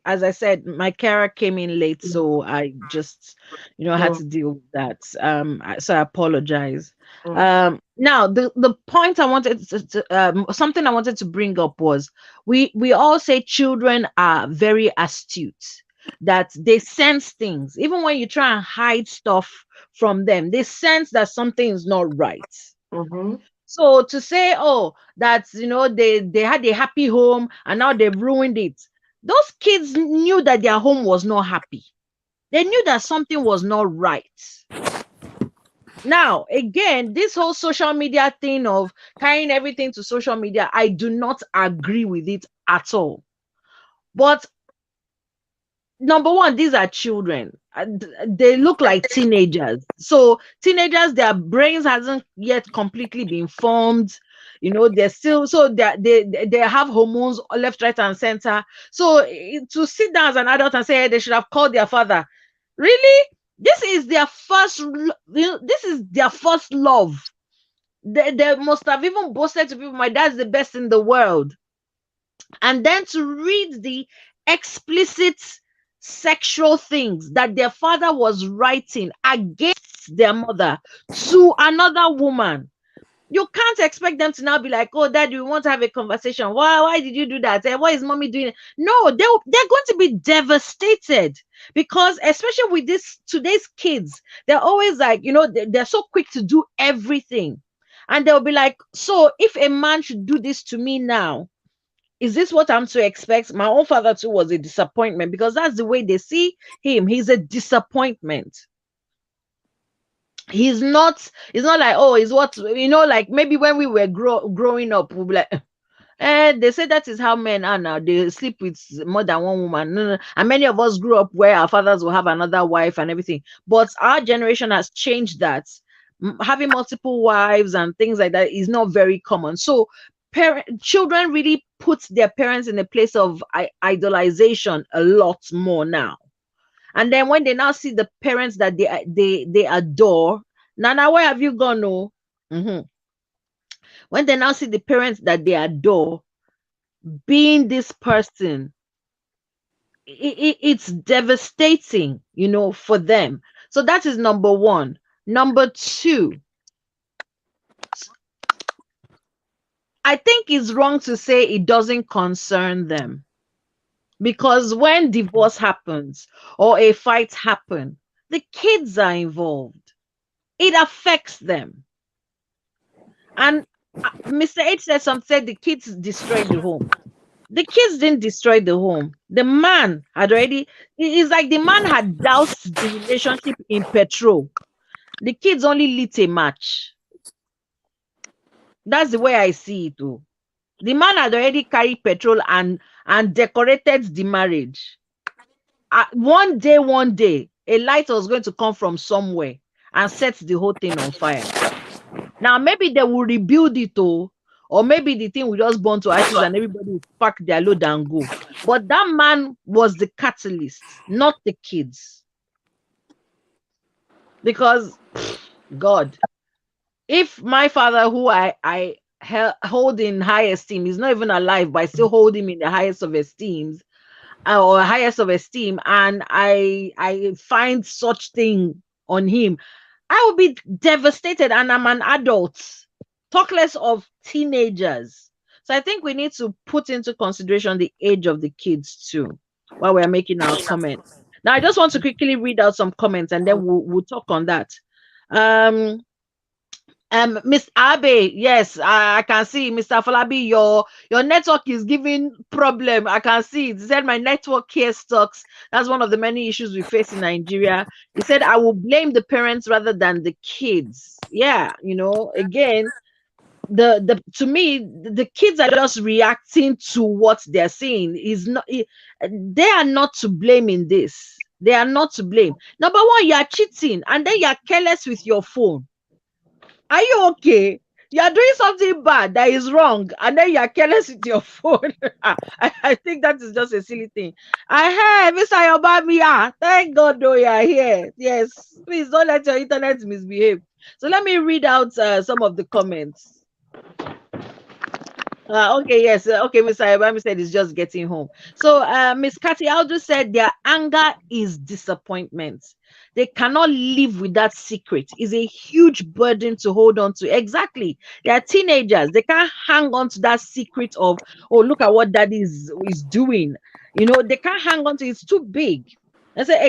as I said, my carer came in late, Mm, so I just, had mm, to deal with that. So I apologize. mm, Now the point I wanted something I wanted to bring up was we all say children are very astute, that they sense things, even when you try and hide stuff from them, they sense that something is not right. mhm, So to say, oh, that's they had a happy home and now they've ruined it. Those kids knew that their home was not happy. They knew that something was not right. Now, again, this whole social media thing of carrying everything to social media, I do not agree with it at all. But number one, these are children. They look like teenagers. So teenagers, their brains hasn't yet completely been formed. They're still, so they have hormones left, right, and center. So to sit down as an adult and say, "Hey, they should have called their father," really, this is their this is their first love. They must have even boasted to people, "My dad's the best in the world." And then to read the explicit sexual things that their father was writing against their mother to another woman. You can't expect them to now be like, "Oh, dad, we want to have a conversation. Why did you do that? What is mommy doing?" No, they're going to be devastated, because especially with this today's kids, they're always like, they're so quick to do everything. And they'll be like, so if a man should do this to me now, is this what I'm to expect? My own father too was a disappointment because that's the way they see him. He's a disappointment. He's not like, oh, he's what, like maybe when we were growing up, we'll be like, they say that is how men are now. They sleep with more than one woman. No, no. And many of us grew up where our fathers will have another wife and everything. But our generation has changed that. Having multiple wives and things like that is not very common. So children really put their parents in a place of idolization a lot more now. And then when they now see the parents that they adore, Nana, where have you gone? No. When they now see the parents that they adore being this person, it's devastating, for them. So that is number one. Number two, I think it's wrong to say it doesn't concern them, because when divorce happens or a fight happens, the kids are involved. It affects them. And Mr. H said the kids destroyed the home. The kids didn't destroy the home. The man had already, it's like the man had doused the relationship in petrol. The kids only lit a match. That's the way I see it too. The man had already carried petrol and decorated the marriage. One day, a light was going to come from somewhere and set the whole thing on fire. Now, maybe they will rebuild it, or maybe the thing will just burn to ashes and everybody will pack their load and go. But that man was the catalyst, not the kids. Because, God, if my father, who I hold in high esteem, is not even alive, but I still hold him in the highest of esteems, or highest of esteem, and I find such thing on him, I will be devastated, and I'm an adult. Talk less of teenagers. So I think we need to put into consideration the age of the kids too while we're making our comments. Now, I just want to quickly read out some comments and then we'll talk on that. Miss Abe, yes, I can see. Mr. Falabi, your network is giving problem. I can see it. He said my network here sucks. That's one of the many issues we face in Nigeria. He said I will blame the parents rather than the kids. Yeah, again, the to me, the kids are just reacting to what they're seeing. They are not to blame in this. They are not to blame. Number one, you are cheating and then you are careless with your phone. Are you okay? You are doing something bad that is wrong, and then you are careless with your phone. I think that is just a silly thing. I heard Mr. Yobami. Thank God, though, you are here. Yes, please don't let your internet misbehave. So let me read out some of the comments. Okay, yes. Okay, Mr. Ayobami said it's just getting home. So Miss Cathy Aldo said their anger is disappointment. They cannot live with that secret. It's a huge burden to hold on to. Exactly. They are teenagers. They can't hang on to that secret of, oh, look at what daddy is doing. They can't hang on to it. It's too big. I say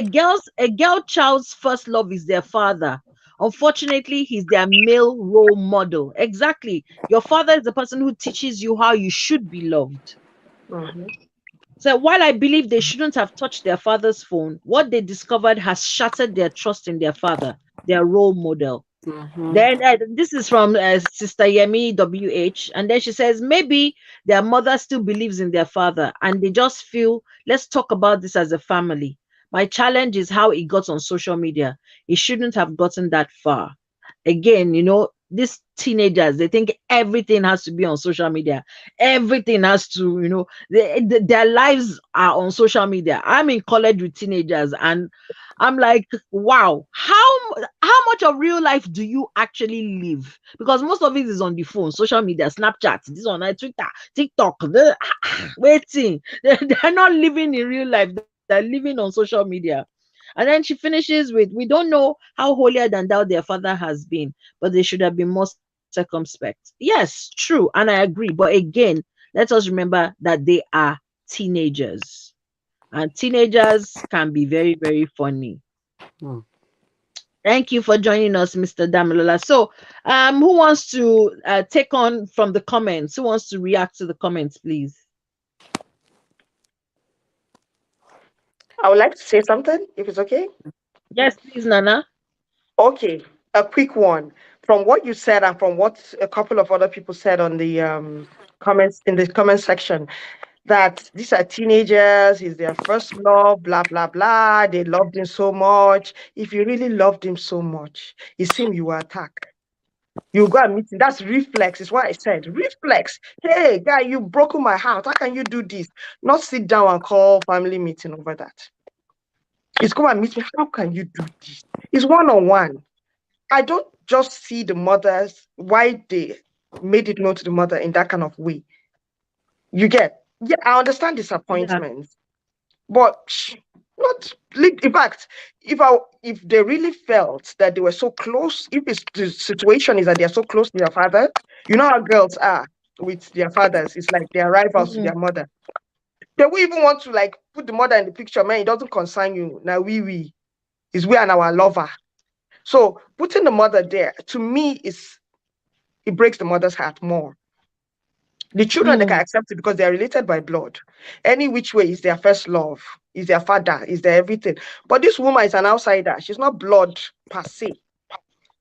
a girl child's first love is their father. Unfortunately, he's their male role model. Exactly. Your father is the person who teaches you how you should be loved. So while I believe they shouldn't have touched their father's phone, what they discovered has shattered their trust in their father, their role model. Then this is from Sister Yemi WH, and then she says maybe their mother still believes in their father and they just feel, let's talk about this as a family. My challenge is how it got on social media. It shouldn't have gotten that far. Again, these teenagers, they think everything has to be on social media. Everything has to, their lives are on social media. I'm in college with teenagers and I'm like, wow, how much of real life do you actually live? Because most of it is on the phone, social media, Snapchat, this one, Twitter, TikTok, waiting. They're not living in real life. They're living on social media. And then she finishes with, we don't know how holier than thou their father has been, but they should have been more circumspect. Yes, true. And I agree. But again, let us remember that they are teenagers. And teenagers can be very, very funny. Thank you for joining us, Mr. Damilola. So, who wants to take on from the comments? Who wants to react to the comments, please? I would like to say something, if it's okay. Yes, please, Nana. Okay, a quick one. From what you said and from what a couple of other people said on the comments in the comment section, that these are teenagers, he's their first love, blah blah blah. They loved him so much. If you really loved him so much, it's him you will attack. You go and meet him. That's reflex, is what I said. Reflex. Hey, guy, you broken my heart. How can you do this? Not sit down and call family meeting over that. It's go and meet me. How can you do this? It's one on one. I don't just see the mothers why they made it known to the mother in that kind of way. You get, yeah, I understand Yeah. disappointment, but not in fact, if they really felt that they were so close, if it's the situation is that they're so close to their father, you know how girls are with their fathers, it's like they're rivals to Mm, their mother. They will even want to like put the mother in the picture, man. It doesn't concern you. Now we is we and our lover. So putting the mother there to me is it breaks the mother's heart more. The children they can mm, accept it because they are related by blood. Any which way is their first love, is their father, is their everything. But this woman is an outsider. She's not blood per se.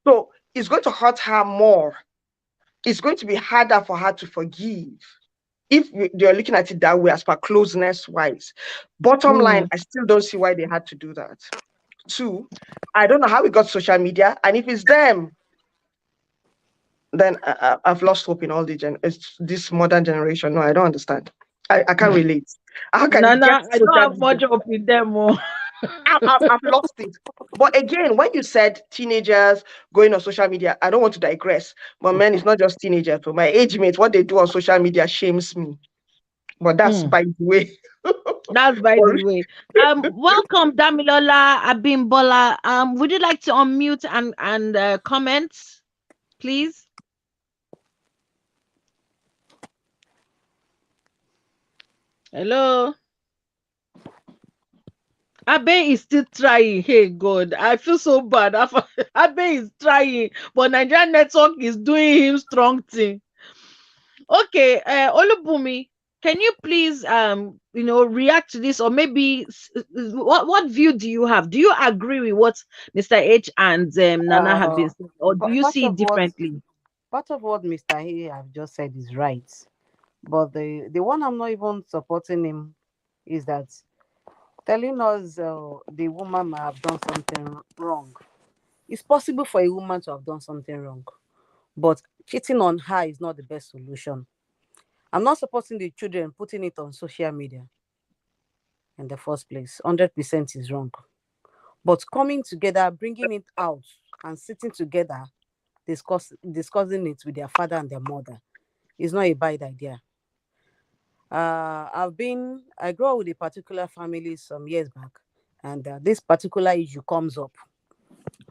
So it's going to hurt her more. It's going to be harder for her to forgive if they're looking at it that way as per closeness wise. Bottom line, mm. I still don't see why they had to do that. Two, I don't know how we got social media, and if it's them, then I've lost hope in all it's this modern generation. No, I don't understand. I can't relate. How can you get Nana, I don't social have media? much hope in them. Oh. I've lost it. But again, when you said teenagers going on social media, I don't want to digress. But man, it's not just teenagers. But my age mates, what they do on social media shames me. But that's Mm. by the way. That's by Or- the way. Welcome, Damilola Abimbola. Would you like to unmute and comment, please? Hello. Abe is still trying. Hey God, I feel so bad. Abe is trying, but Nigerian network is doing him strong thing. Okay, Olubumi, can you please react to this, or maybe what view do you have? Do you agree with what Mr. H and Nana have been Uh, saying, or do you part see it of what differently? Mr. Hay have just said is right, but the one I'm not even supporting him is that telling us the woman might have done something wrong. It's possible for a woman to have done something wrong, but cheating on her is not the best solution. I'm not supporting the children putting it on social media in the first place. 100% is wrong. But coming together, bringing it out, and sitting together, discussing it with their father and their mother is not a bad idea. I grew up with a particular family some years back, and this particular issue comes up.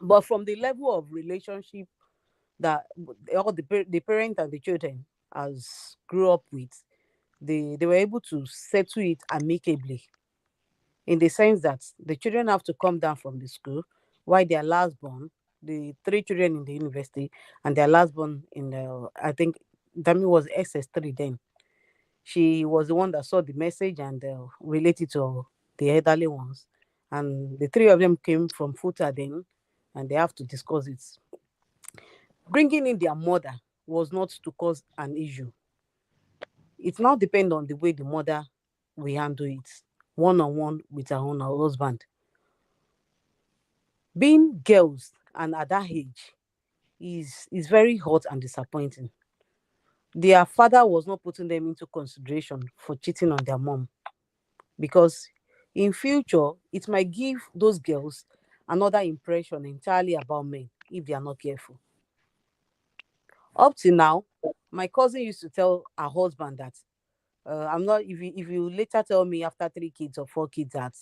But from the level of relationship that the parent and the children has grew up with, they were able to settle it amicably, in the sense that the children have to come down from the school while their last born, the three children in the university, and their last born in the, I think Dami was SS3 then. She was the one that saw the message and related to the elderly ones. And the three of them came from Futa then, and they have to discuss it. Bringing in their mother was not to cause an issue. It now depends on the way the mother will handle it, one on one with her own husband. Being girls and at that age is very hot and disappointing. Their father was not putting them into consideration for cheating on their mom, because in future it might give those girls another impression entirely about men if they are not careful. Up to now, my cousin used to tell her husband that I'm not. If you later tell me after 3 kids or 4 kids that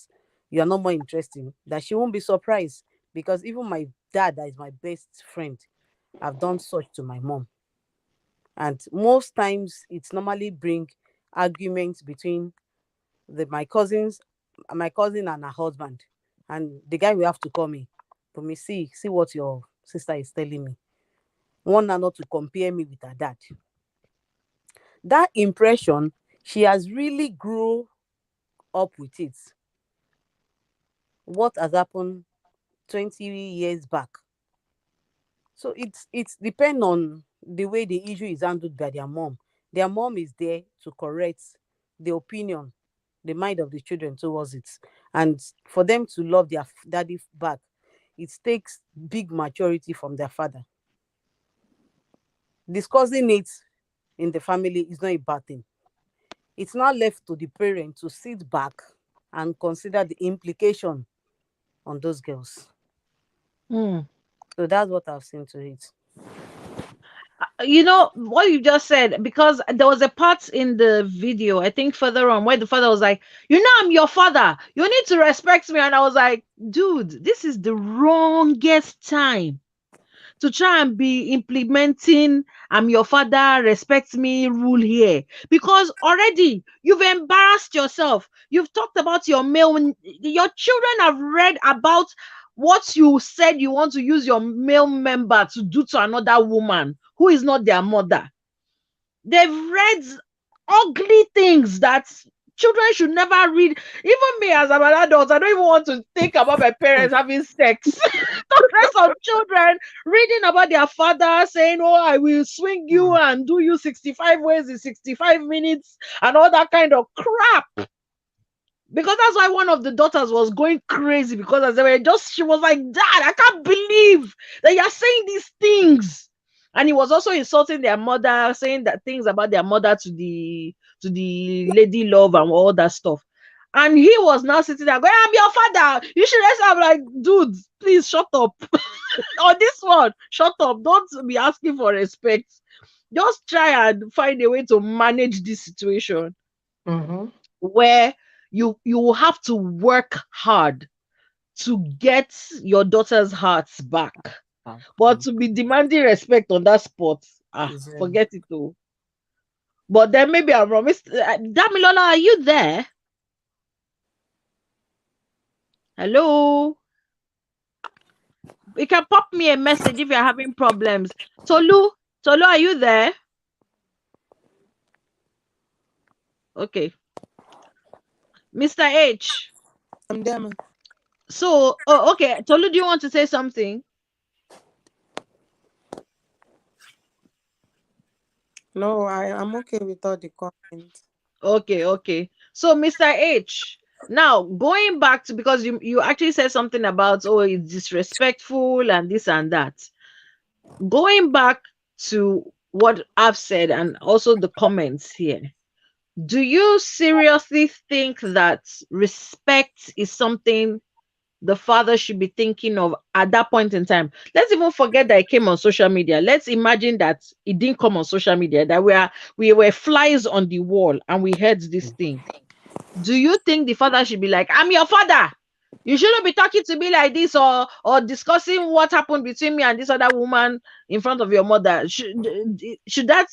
you are not more interesting, that she won't be surprised, because even my dad, that is my best friend, have done such to my mom. And most times it's normally bring arguments between my cousin and her husband, and the guy will have to call me. But me see what your sister is telling me. Want her not to compare me with her dad. That impression, she has really grew up with it. What has happened 20 years back. So it's depend on the way the issue is handled by their mom. Their mom is there to correct the opinion, the mind of the children towards it. And for them to love their daddy back, it takes big maturity from their father. Discussing it in the family is not a bad thing. It's now left to the parent to sit back and consider the implication on those girls. Hmm. So that's what I've seen to it. You know what you just said, because there was a part in the video, I think further on, where the father was like, you know, I'm your father, you need to respect me. And I was like, dude, this is the wrongest time to try and be implementing I'm your father, respect me rule here, because already you've embarrassed yourself. You've talked about your children have read about what you said you want to use your male member to do to another woman who is not their mother. They've read ugly things that children should never read. Even me, as an adult, I don't even want to think about my parents having sex. The rest of children reading about their father saying, oh, I will swing you and do you 65 ways in 65 minutes and all that kind of crap. Because that's why one of the daughters was going crazy, because as they were just, she was like, Dad, I can't believe that you're saying these things. And he was also insulting their mother, saying that things about their mother to the lady love and all that stuff. And he was now sitting there going, I'm your father. You should rest. I'm like, dude, please shut up. On this one, shut up. Don't be asking for respect. Just try and find a way to manage this situation Mm-hmm. where you will have to work hard to get your daughter's hearts back. But to be demanding respect on that spot, forget it all. But then maybe I'm wrong. Damilola, are you there? Hello? You can pop me a message if you're having problems. Tolu, are you there? Okay. Mr. H. I'm there, man. So, okay. Tolu, do you want to say something? No, I'm okay with all the comments. Okay. So, Mr. H, now going back to, because you actually said something about, oh, it's disrespectful and this and that. Going back to what I've said and also the comments here, do you seriously think that respect is something the father should be thinking of at that point in time? Let's even forget that it came on social media. Let's imagine that it didn't come on social media, that we were flies on the wall and we heard this thing. Do you think the father should be like, I'm your father, you shouldn't be talking to me like this, or discussing what happened between me and this other woman in front of your mother? Should that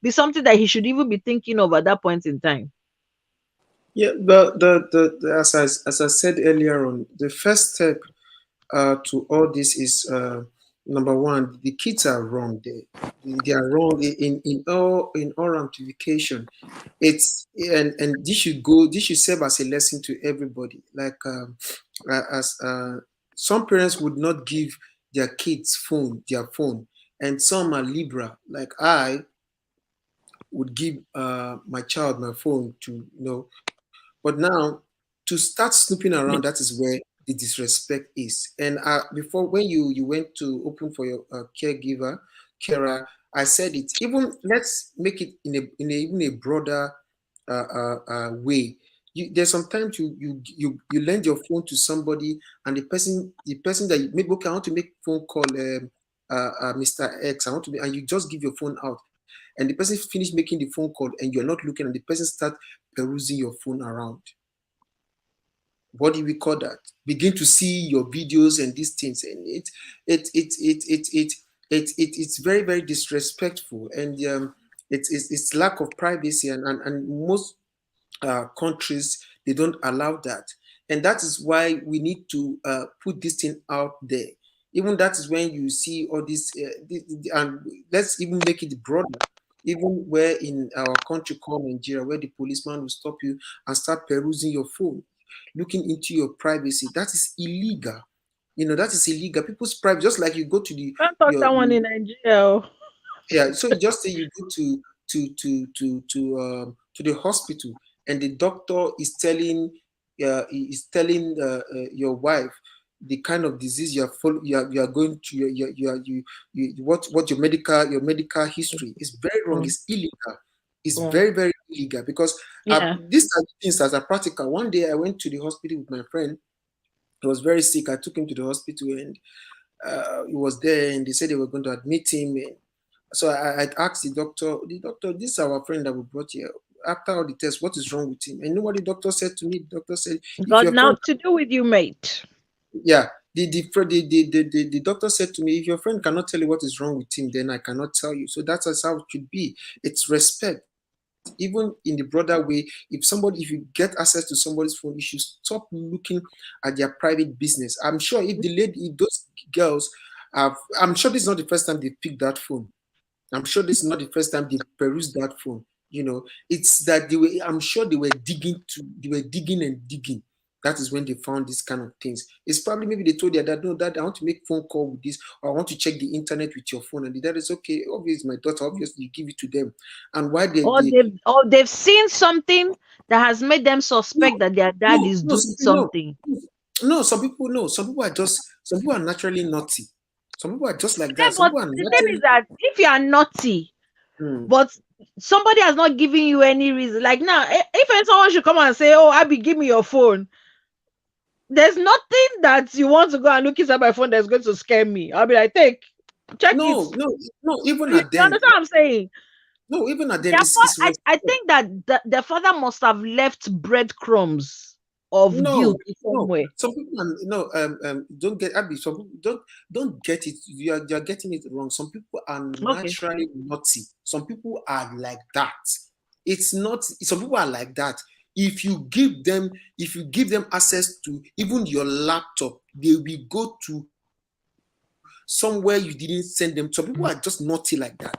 be something that he should even be thinking of at that point in time? Yeah, as I said earlier on, the first step to all this is number one, the kids are wrong there. They are wrong in all ramification. And this should serve as a lesson to everybody. Like as some parents would not give their kids their phone, and some are liberal. Like I would give my child my phone to but now, to start snooping around, that is where the disrespect is. And before, when you went to open for your caregiver, carer, I said it. Even let's make it in a broader way. There's sometimes you lend your phone to somebody, and the person that maybe, okay, I want to make phone call, Mr. X, I want to and you just give your phone out, and the person finish making the phone call, and you're not looking, and the person start perusing your phone around. What do we call that? Begin to see your videos and these things, and it's very, very disrespectful, and it's lack of privacy, and most countries, they don't allow that, and that is why we need to put this thing out there. Even that is when you see all this, and let's even make it broader. Even where in our country called Nigeria, where the policeman will stop you and start perusing your phone, looking into your privacy, that is illegal. That is illegal. People's privacy, just like you go to the Can't touch your that one in Nigeria. yeah. So you just say you go to the hospital, and the doctor is telling your wife the kind of disease you are going to, what your medical history is. Very wrong. Mm. It's illegal. It's Yeah. very, very illegal, because Yeah. these are things that are practical. One day I went to the hospital with my friend. He was very sick. I took him to the hospital, and he was there, and they said they were going to admit him. So I asked the doctor, this is our friend that we brought here. After all the tests, what is wrong with him? And you know what the doctor said to me? The doctor said, if Got your now friend, to do with you, mate. yeah, the doctor said to me, if your friend cannot tell you what is wrong with him, then I cannot tell you. So that's how it should be. It's respect. Even in the broader way, if you get access to somebody's phone, you should stop looking at their private business. I'm sure if those girls have, I'm sure this is not the first time they picked that phone. I'm sure this is not the first time they perused that phone. It's that I'm sure they were digging and digging. That is when they found this kind of things. It's probably maybe they told their dad, no, dad, I want to make phone call with this, or I want to check the internet with your phone. And the dad is okay. Obviously, my daughter, obviously, you give it to them. And why Or they've seen something that has made them no, suspect that their dad no, is no, doing no, something. no, some people no, some people are naturally naughty. Some people are just like Yeah, that. Some but people are the thing is naturally. that if you are naughty, Hmm. but somebody has not given you any reason, like now, if someone should come and say, "Oh, Abby, give me your phone," there's nothing that you want to go and look inside my phone that's going to scare me. I'll be like, check it. No, no, no, even You at then. understand what I'm saying? No, even at then, Therefore, it's I think that the father must have left breadcrumbs of no, guilt no. somewhere. Some people are, no, don't get Abby. Some people don't get it. You're getting it wrong. Some people are Okay. naturally naughty. Some people are like that. It's not. Some people are like that. If you give them access to even your laptop, they will go to somewhere you didn't send them. Some people are just naughty like that.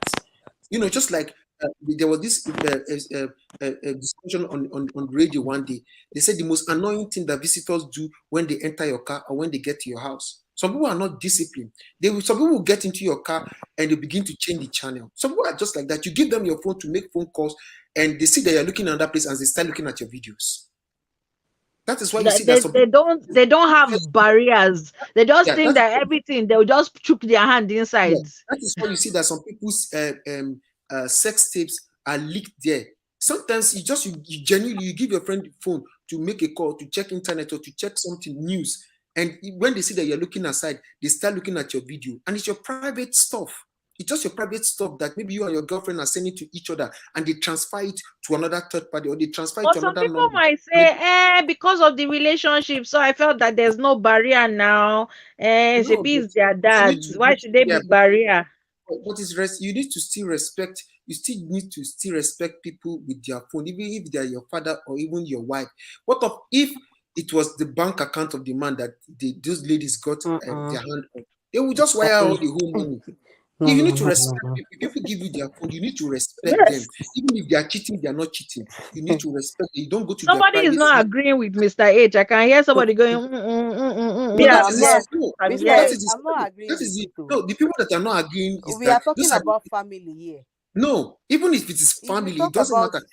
Just like there was this discussion on radio one day. They said the most annoying thing that visitors do when they enter your car or when they get to your house. Some people are not disciplined. Some people will get into your car and they begin to change the channel. Some people are just like that. You give them your phone to make phone calls, and they see that you're looking at another place, and they start looking at your videos. That is why you They, see that they, some they people. don't they don't have barriers. They just Yeah, think that is that everything they'll just chook their hand Yeah, inside. that is why you see that some people's sex tapes are leaked there. Sometimes you genuinely you give your friend the phone to make a call, to check internet, or to check something news, and when they see that you're looking aside, they start looking at your video, and it's your private stuff. It's just your private stuff that maybe you and your girlfriend are sending to each other, and they transfer it to another third party, or they transfer it But to some another people number. might say, because of the relationship, so I felt that there's no barrier now. No, Shebi but is their you need dads. to, Why should they yeah, be barrier? but you need to still respect. You still need to still respect people with their phone, even if they are your father or even your wife. What if it was the bank account of the man that those ladies got their hand on? They will just wire all the whole money. No, If you no, need to no, no, respect no. people, if people give you their phone, you need to respect them. Yes. Even if they are cheating, they are not cheating. You need to respect them. You don't go to their Somebody is not privacy. agreeing with Mr. H. I can hear No, somebody going, mm, mm, mm, mm, mm, no, No, mm. that Yeah, is I'm not. yes, no, I'm Mr. that yes. H, is the I'm not story. agreeing That with is it. it. Oh. No, the people that are not agreeing is We that are talking those are about family here. no, even if it is If we family, it talk doesn't about matter.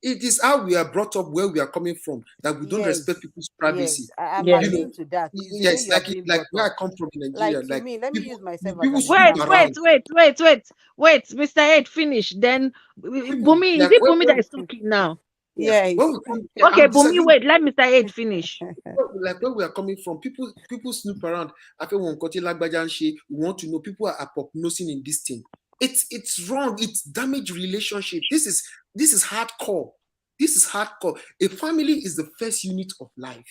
It is how we are brought up, where we are coming from, that we don't respect yes, people's privacy. yes, I'm Yes. You know, agreeing to that. It's the yeah, way it's you are like being like brought where up. I come from in Nigeria. Like to Like me, let me people, use myself as people an snoop Wait, example. wait, around. wait, wait, wait, wait, Mr. H, finish. Then People Bumi, is like it Bumi that is talking now? yeah, when Yes. we come, yeah, Okay, I'm Bumi, disagreeing. wait, let Mr. H finish. Like where we are coming from, people snoop around. I feel one we want to know. People are apopnosing in this thing. It's wrong. It's damaged relationship. This is hardcore. This is hardcore. A family is the first unit of life,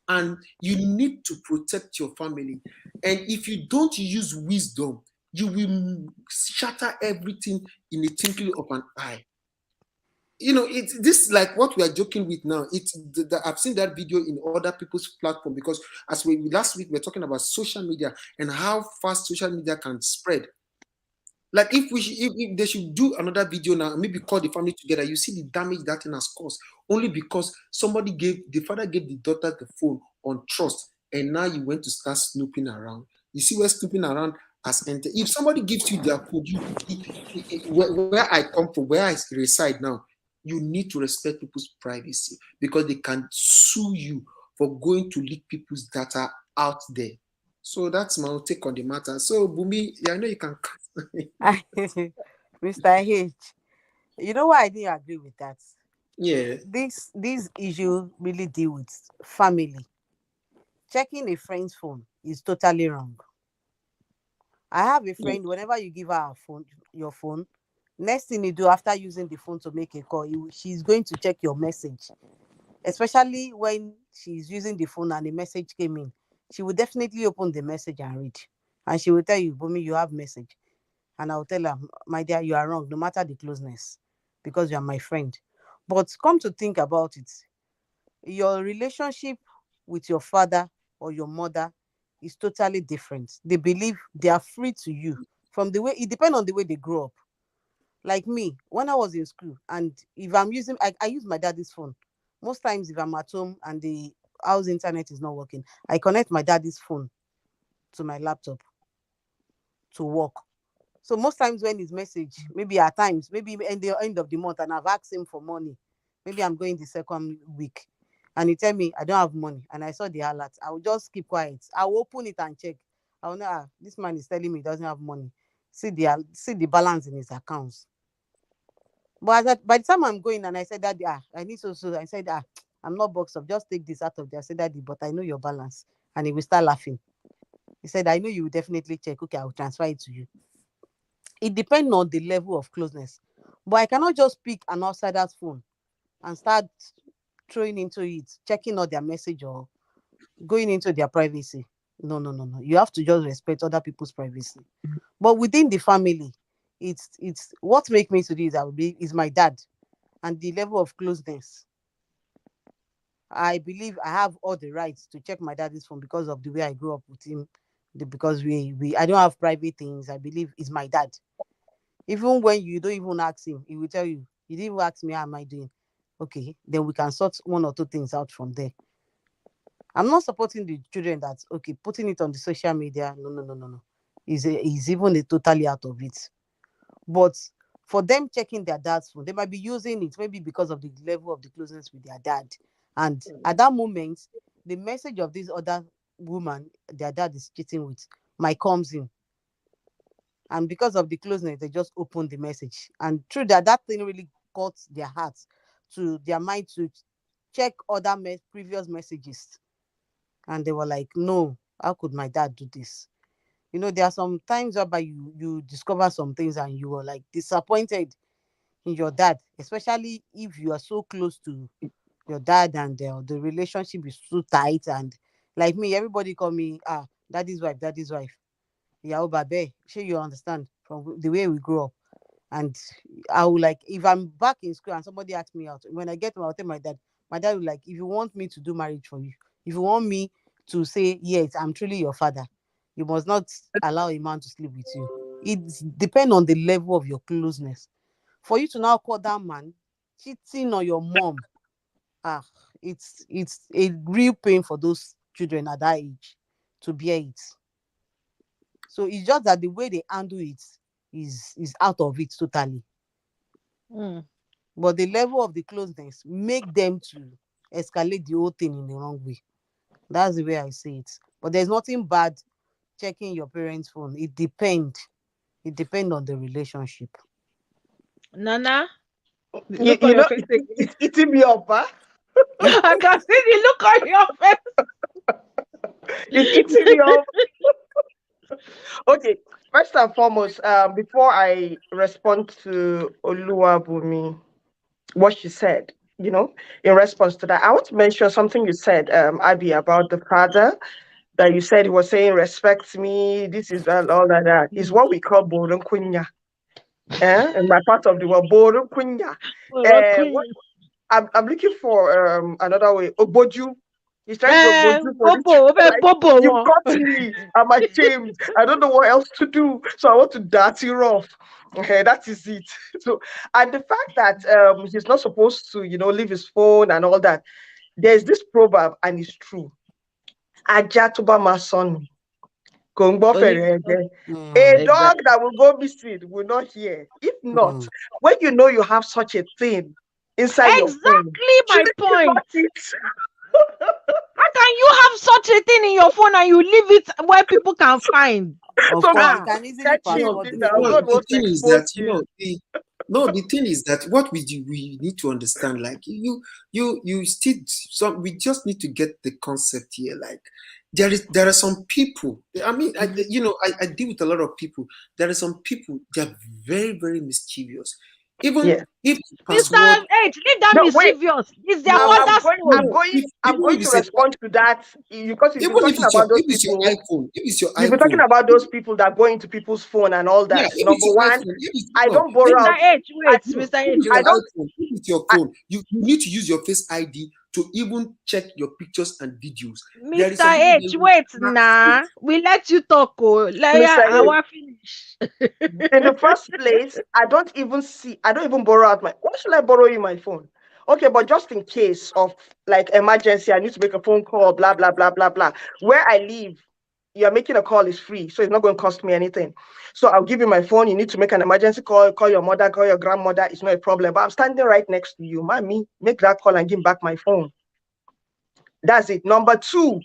and you need to protect your family. And if you don't use wisdom, you will shatter everything in a twinkling of an eye. it's this like what we are joking with now. I've seen that video in other people's platform, because as we last week we were talking about social media and how fast social media can spread. Like if they should do another video now, maybe call the family together, you see the damage that thing has caused, only because the father gave the daughter the phone on trust, and now you went to start snooping around. You see where snooping around has entered. If somebody gives you their phone, where I come from, where I reside now, you need to respect people's privacy, because they can sue you for going to leak people's data out there. So that's my take on the matter. So Bumi, I know you can. Mr. H, you know why I didn't agree with that? Yeah. This issue really deal with family. Checking a friend's phone is totally wrong. I have a friend, whenever you give her your phone, next thing you do after using the phone to make a call, she's going to check your message. Especially when she's using the phone and the message came in. She will definitely open the message and read. And she will tell you, Bumi, you have message. And I'll tell her, my dear, you are wrong, no matter the closeness, because you are my friend. But come to think about it, your relationship with your father or your mother is totally different. They believe they are free to you from the way it depends on the way they grow up. Like me, when I was in school, and if I'm using, I use my daddy's phone. Most times, if I'm at home and the house internet is not working, I connect my daddy's phone to my laptop to work. So most times when his message, maybe at times, maybe in the end of the month, and I've asked him for money, maybe I'm going the second week, and he tell me I don't have money, and I saw the alert, I will just keep quiet. I will open it and check. I will know, this man is telling me he doesn't have money. See the balance in his accounts. But by the time I'm going and I said, Daddy, I need so I said, I'm not boxed up. Just take this out of there. I said, Daddy, but I know your balance. And he will start laughing. He said, I know you will definitely check. Okay, I will transfer it to you. It depends on the level of closeness. But I cannot just pick an outsider's phone and start throwing into it, checking out their message or going into their privacy. No, no, no, no. You have to just respect other people's privacy. But within the family, it's what makes me to this is my dad and the level of closeness. I believe I have all the rights to check my daddy's phone because of the way I grew up with him. Because we I don't have private things. I believe it's my dad. Even when you don't even ask him, he will tell you, you didn't even ask me how am I doing. Okay, then we can sort one or two things out from there. I'm not supporting the children that okay, putting it on the social media. No, no, no, no, no. Is even totally out of it. But for them checking their dad's phone, they might be using it maybe because of the level of the closeness with their dad. And at that moment, the message of this other woman their dad is cheating with might comes in. And because of the closeness, they just open the message. And through that thing really caught their hearts to their mind to check other previous messages. And they were like, no, how could my dad do this? There are some times whereby you discover some things and you are like disappointed in your dad, especially if you are so close to your dad and the relationship is too tight. And like me, everybody call me daddy's wife. Yeah, babe, sure you understand from the way we grew up. And I will like if I'm back in school and somebody asks me out, when I get home, I'll tell my dad will like, if you want me to do marriage for you, if you want me to say yes, I'm truly your father, you must not allow a man to sleep with you. It depends on the level of your closeness. For you to now call that man cheating on your mom, ah, it's a real pain for those children at that age to bear it. So it's just that the way they handle it is out of it totally. Mm. But the level of the closeness make them to escalate the whole thing in the wrong way. That's the way I see it. But there's nothing bad checking your parents' phone. It depends. It depends on the relationship. Nana, the You, look on you your know, face again. it's eating me up, huh? I can see the look on your face. It's eating me up. Okay, first and foremost, before I respond to Oluwabumi, what she said, in response to that, I want to mention something you said, Abby, about the father that you said he was saying, respect me, this is all that, is what we call Borun Kunya. In my part of the world, Boru Kunya. What I'm looking for another way. Oboju. He's trying to oboju for this. Bobo, Like, Bobo. you got me. I'm ashamed. I don't know what else to do. So I want to dart you off. Okay, that is it. So, and the fact that he's not supposed to, leave his phone and all that. There's this proverb, and it's true. Ajatuba mason. A dog that will go missing will not hear. If not, when you know you have such a thing inside your phone, Exactly my shouldn't you point. lock it? How can you have such a thing in your phone and you leave it where people can find? Of So course, that you can easily catch No, him, password the Peter. no, God phone. the wants to thing is expose that him. the thing is that what we need to understand, like you still we just need to get the concept here. Like there are some people. I mean, I deal with a lot of people. There are some people they are very very mischievous. Even Yeah. if Mr. password, H, leave that No, wait. mischievous. It's their no, mother's phone. no, if I'm even going if to it's a respond to that because you've been even if talking it's your about those if it's your people. iPhone, if it's your You've been talking iPhone, about those people that go into people's phone and all yeah, that. if it's Number your one, iPhone, if it's I no, don't borrow if Mr. out. H, I, wait, no, Mr. if H, it's I your wait. don't. iPhone, if it's your I, phone, you need to use your Face ID to even check your pictures and videos. There is Mr. some people H, that will wait, snap nah. it. We let you talk, oh. Mr. Lawyer, I A, want finish. in the first place, I don't even borrow out my. Why should I borrow you my phone? Okay, but just in case of like emergency, I need to make a phone call, blah blah blah blah blah. Where I live, you're making a call is free, so it's not going to cost me anything. So I'll give you my phone. You need to make an emergency call your mother, call your grandmother. It's not a problem. But I'm standing right next to you, mommy. Make that call and give me back my phone. That's it. Number two,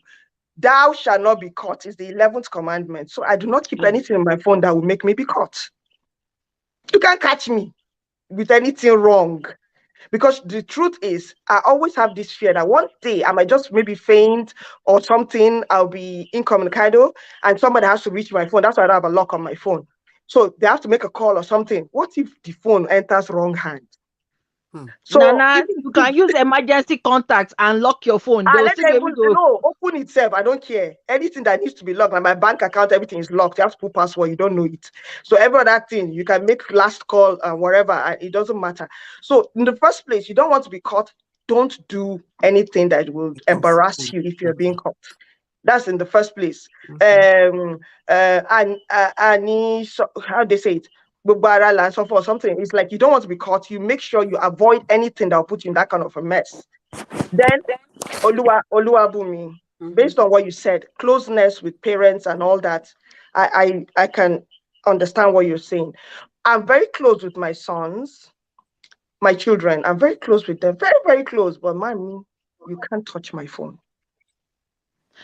thou shalt not be caught is the 11th commandment. So I do not keep anything in my phone that will make me be caught. You can't catch me with anything wrong. Because the truth is, I always have this fear that one day I might just maybe faint or something, I'll be incommunicado, and somebody has to reach my phone. That's why I don't have a lock on my phone. So they have to make a call or something. What if the phone enters wrong hand? So Nana, even you can use emergency contacts and lock your phone. They will let still be them able to. no open itself. I don't care. Anything that needs to be locked, like my bank account, everything is locked. You have to put password. You don't know it. So every other thing you can make last call and whatever. It doesn't matter. So in the first place, you don't want to be caught. Don't do anything that will embarrass you if you're being caught. That's in the first place. And how they say it, and so forth, something. It's like you don't want to be caught. You make sure you avoid anything that will put you in that kind of a mess. Then Oluwabumi, based on what you said, closeness with parents and all that, I can understand what you're saying. I'm very close with my sons, my children. I'm very close with them, very, very close. But mommy, you can't touch my phone.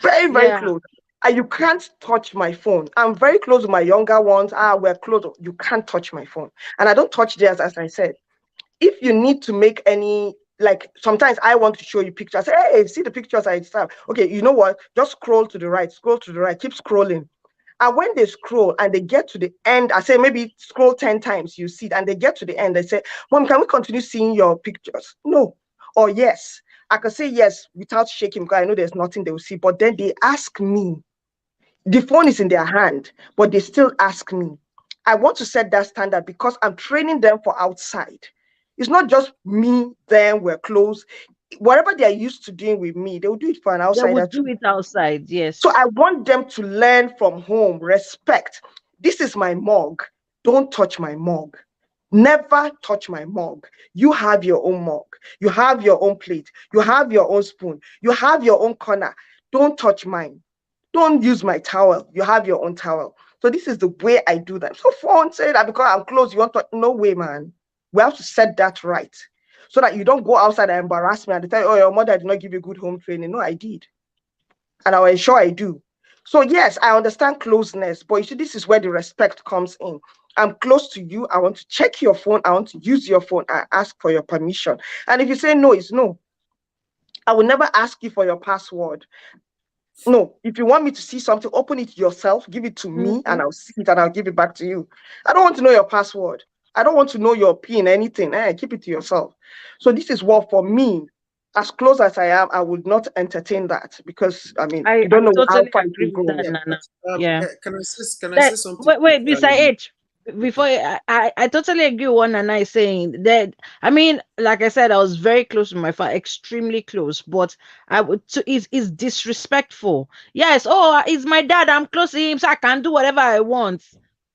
Very, very Yeah. close. And you can't touch my phone. I'm very close with my younger ones. We're close. You can't touch my phone. And I don't touch theirs, as I said. If you need to make any, like sometimes I want to show you pictures. Hey, see the pictures I have. Okay, you know what? Just scroll to the right, keep scrolling. And when they scroll and they get to the end, I say maybe scroll 10 times, you see it, and they get to the end, they say, Mom, can we continue seeing your pictures? No. Or yes. I can say yes without shaking because I know there's nothing they will see. But then they ask me. The phone is in their hand, but they still ask me. I want to set that standard because I'm training them for outside. It's not just me, them, we're close. Whatever they're used to doing with me, they will do it for an They outsider would too. do it outside, yes. So I want them to learn from home, respect. This is my mug. Don't touch my mug. Never touch my mug. You have your own mug. You have your own plate. You have your own spoon. You have your own corner. Don't touch mine. Don't use my towel. You have your own towel. So this is the way I do that. So phone say that because I'm close, you want to, no way, man. We have to set that right. So that you don't go outside and embarrass me and tell you, oh, your mother did not give you good home training. No, I did. And I'll ensure I do. So yes, I understand closeness, but you see, this is where the respect comes in. I'm close to you. I want to check your phone. I want to use your phone. I ask for your permission. And if you say no, it's no. I will never ask you for your password. No, if you want me to see something, open it yourself, give it to me, and I'll see it and I'll give it back to you. I don't want to know your password. I don't want to know your PIN, anything. Keep it to yourself. So this is what, for me, as close as I am, I would not entertain that because, I mean, I you don't know how totally far it agree will with go. that, Yeah, Nana. but Yeah. can I say something Wait, Mr. quickly? H. before I totally agree with what Nana is saying. That I mean, like I said, I was very close to my father, extremely close. But I would is disrespectful. Yes, oh, it's my dad. I'm close to him, so I can do whatever I want.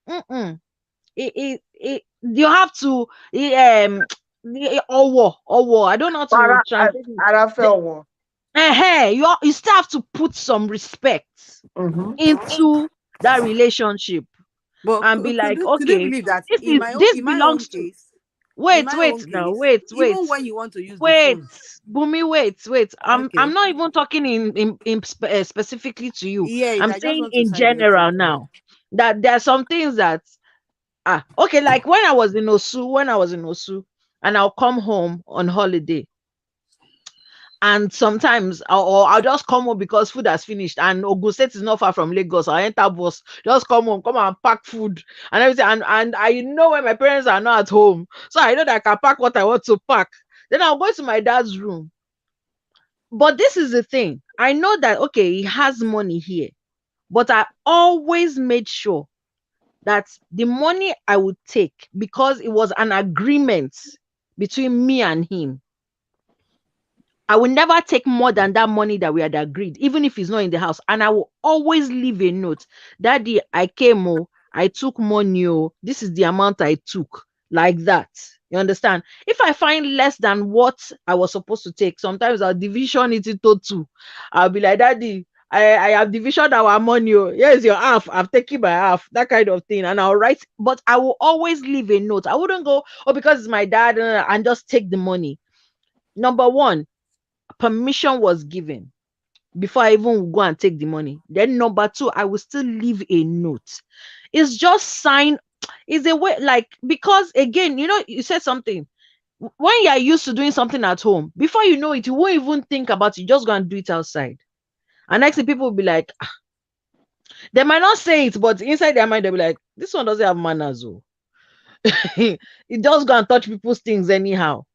Mm-mm. You have to or I don't know how to Para, translate it. Arafel. You still have to put some respect Mm-hmm. into that relationship But and be like, could you okay, believe that this in my own belongs to case, in wait, my wait own now, case, wait, even when you want to use the wait, phone, Bumi, wait. I'm okay, not even talking specifically to you. yes, I'm I just saying want to in side. Okay, general now that there are some things that okay, like when I was in Osu, and I'll come home on holiday, and sometimes I'll just come home because food has finished, and Ogun State is not far from Lagos. I enter bus, just come home, come and pack food and everything, and I know when my parents are not at home, so I know that I can pack what I want to pack. Then I'll go to my dad's room. But this is the thing: I know that okay, he has money here, but I always made sure that the money I would take, because it was an agreement between me and him, I will never take more than that money that we had agreed, even if he's not in the house. And I will always leave a note. Daddy, I came, I took money, this is the amount I took, like that. You understand? If I find less than what I was supposed to take, sometimes I'll division it into two. I'll be like, Daddy, I have division our money. Here's your half. I've taken my half. That kind of thing. And I'll write, but I will always leave a note. I wouldn't go, oh, because it's my dad, and just take the money. Number one, permission was given before I even go and take the money. Then number two, I will still leave a note. It's just sign. It's a way, like, because again, you said something. When you are used to doing something at home, before you know it, you won't even think about it. You just go and do it outside. And next thing, people will be like, they might not say it, but inside their mind, they'll be like, this one doesn't have manners. Oh. It just go and touch people's things anyhow.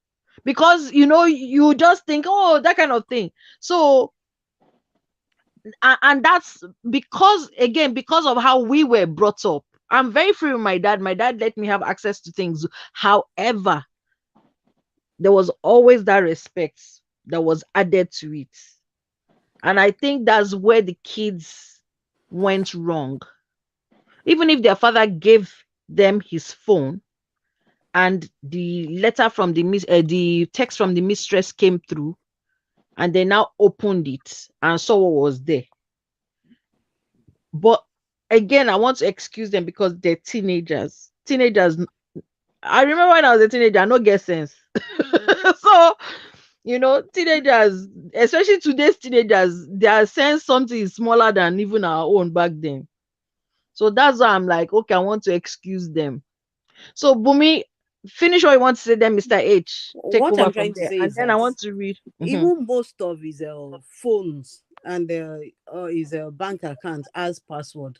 Because you just think, oh, that kind of thing. So and that's because, again, because of how we were brought up. I'm very free with my dad let me have access to things. However, there was always that respect that was added to it, and I think that's where the kids went wrong. Even if their father gave them his phone, and the text from the mistress came through, and they now opened it and saw what was there. But again, I want to excuse them because they're teenagers. I remember when I was a teenager, I no get sense. So, teenagers, especially today's teenagers, their sense something is smaller than even our own back then. So that's why I'm like, okay, I want to excuse them. So Bumi, finish what you want to say, then Mr. H, take what over I'm from trying to there. say And is then I that want to read. Mhm. even most of his phones and his bank account as password,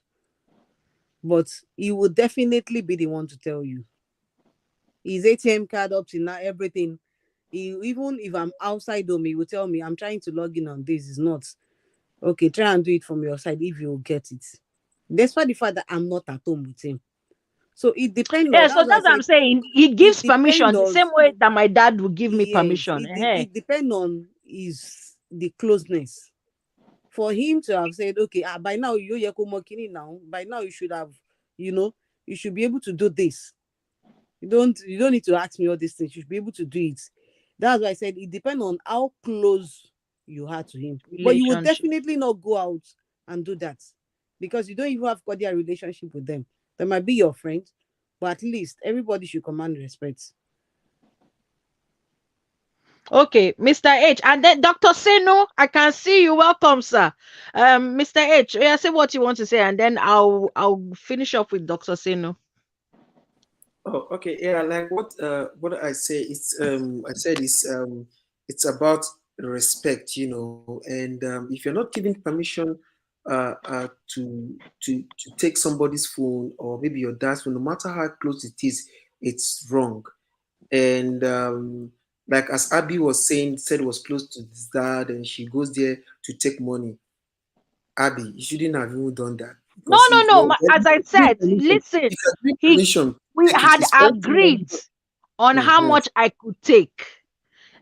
but he would definitely be the one to tell you his ATM card up to now, everything. Even if I'm outside home, he will tell me, I'm trying to log in on this. It's not. Okay, try and do it from your side if you get it. Despite the fact that I'm not at home with him. So it depends on, Yeah, so that's why I that's what I'm said saying. He it gives depends permission the on, same way that my dad would give me yes, permission. Eh. it depends on his the closeness. For him to have said, okay, by now now, by now you should have, you know, you should be able to do this. You don't need to ask me all these things. You should be able to do it. That's why I said it depends on how close you are to him. But you would Relationship. definitely not go out and do that because you don't even have cordial relationship with them. They might be your friend, but at least everybody should command respect. Okay, Mr. H, and then Dr. Seno, I can see you. Welcome, sir. Mr. H, yeah, say what you want to say, and then I'll finish up with Dr. Seno. Oh, okay. Yeah, like what I say, I said it's about respect, and if you're not giving permission to take somebody's phone or maybe your dad's phone, no matter how close it is, it's wrong. And like as Abby was saying, said was close to his dad, and she goes there to take money. Abby, you shouldn't have even done that. No, because no, he, no. well, As I give said, permission. listen, If you give he permission, we take it. had It's agreed on how mm-hmm. much I could take.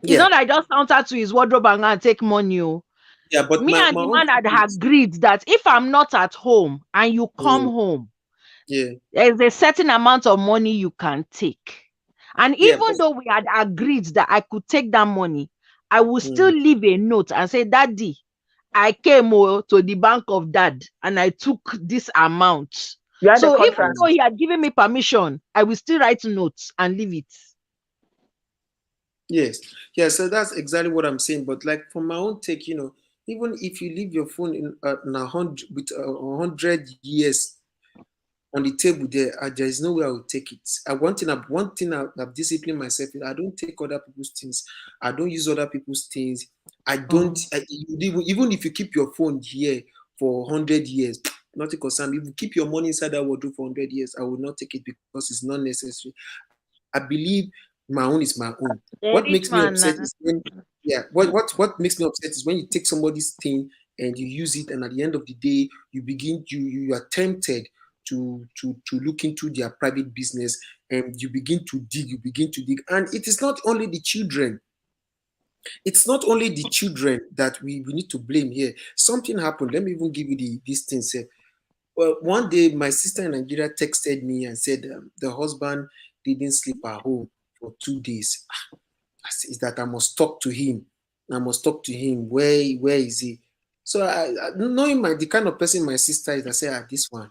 It's Yeah, not I just counter to his wardrobe and go and take money. Oh. yeah. But Me and my the own man had thing is, agreed that if I'm not at home and you come yeah, home, yeah, there's a certain amount of money you can take. And yeah. But even though we had agreed that I could take that money, I would still mm, leave a note and say, Daddy, I came to the bank of dad and I took this amount. You had a So even contract. though mm, he had given me permission, I will still write notes and leave it. yes, yeah. So that's exactly what I'm saying. But like for my own take, even if you leave your phone in 100 with 100 years on the table there is no way I will take it. I've disciplined myself. I don't take other people's things. I don't use other people's things. I don't. Even if you keep your phone here for 100 years, nothing concern me. If you keep your money inside that wardrobe for 100 years, I will not take it because it's not necessary. I believe my own is my own. What The makes me rich upset man. is when, yeah, what makes me upset is when you take somebody's thing and you use it, and at the end of the day, you are tempted to look into their private business, and you begin to dig, and it is not only the children. It's not only the children that we need to blame here. Something happened. Let me even give you this thing. Say, well, one day my sister in Nigeria texted me and said the husband didn't sleep at home for 2 days. Is that I must talk to him. I must talk to him. Where is he? So knowing the kind of person my sister is, I say, this one.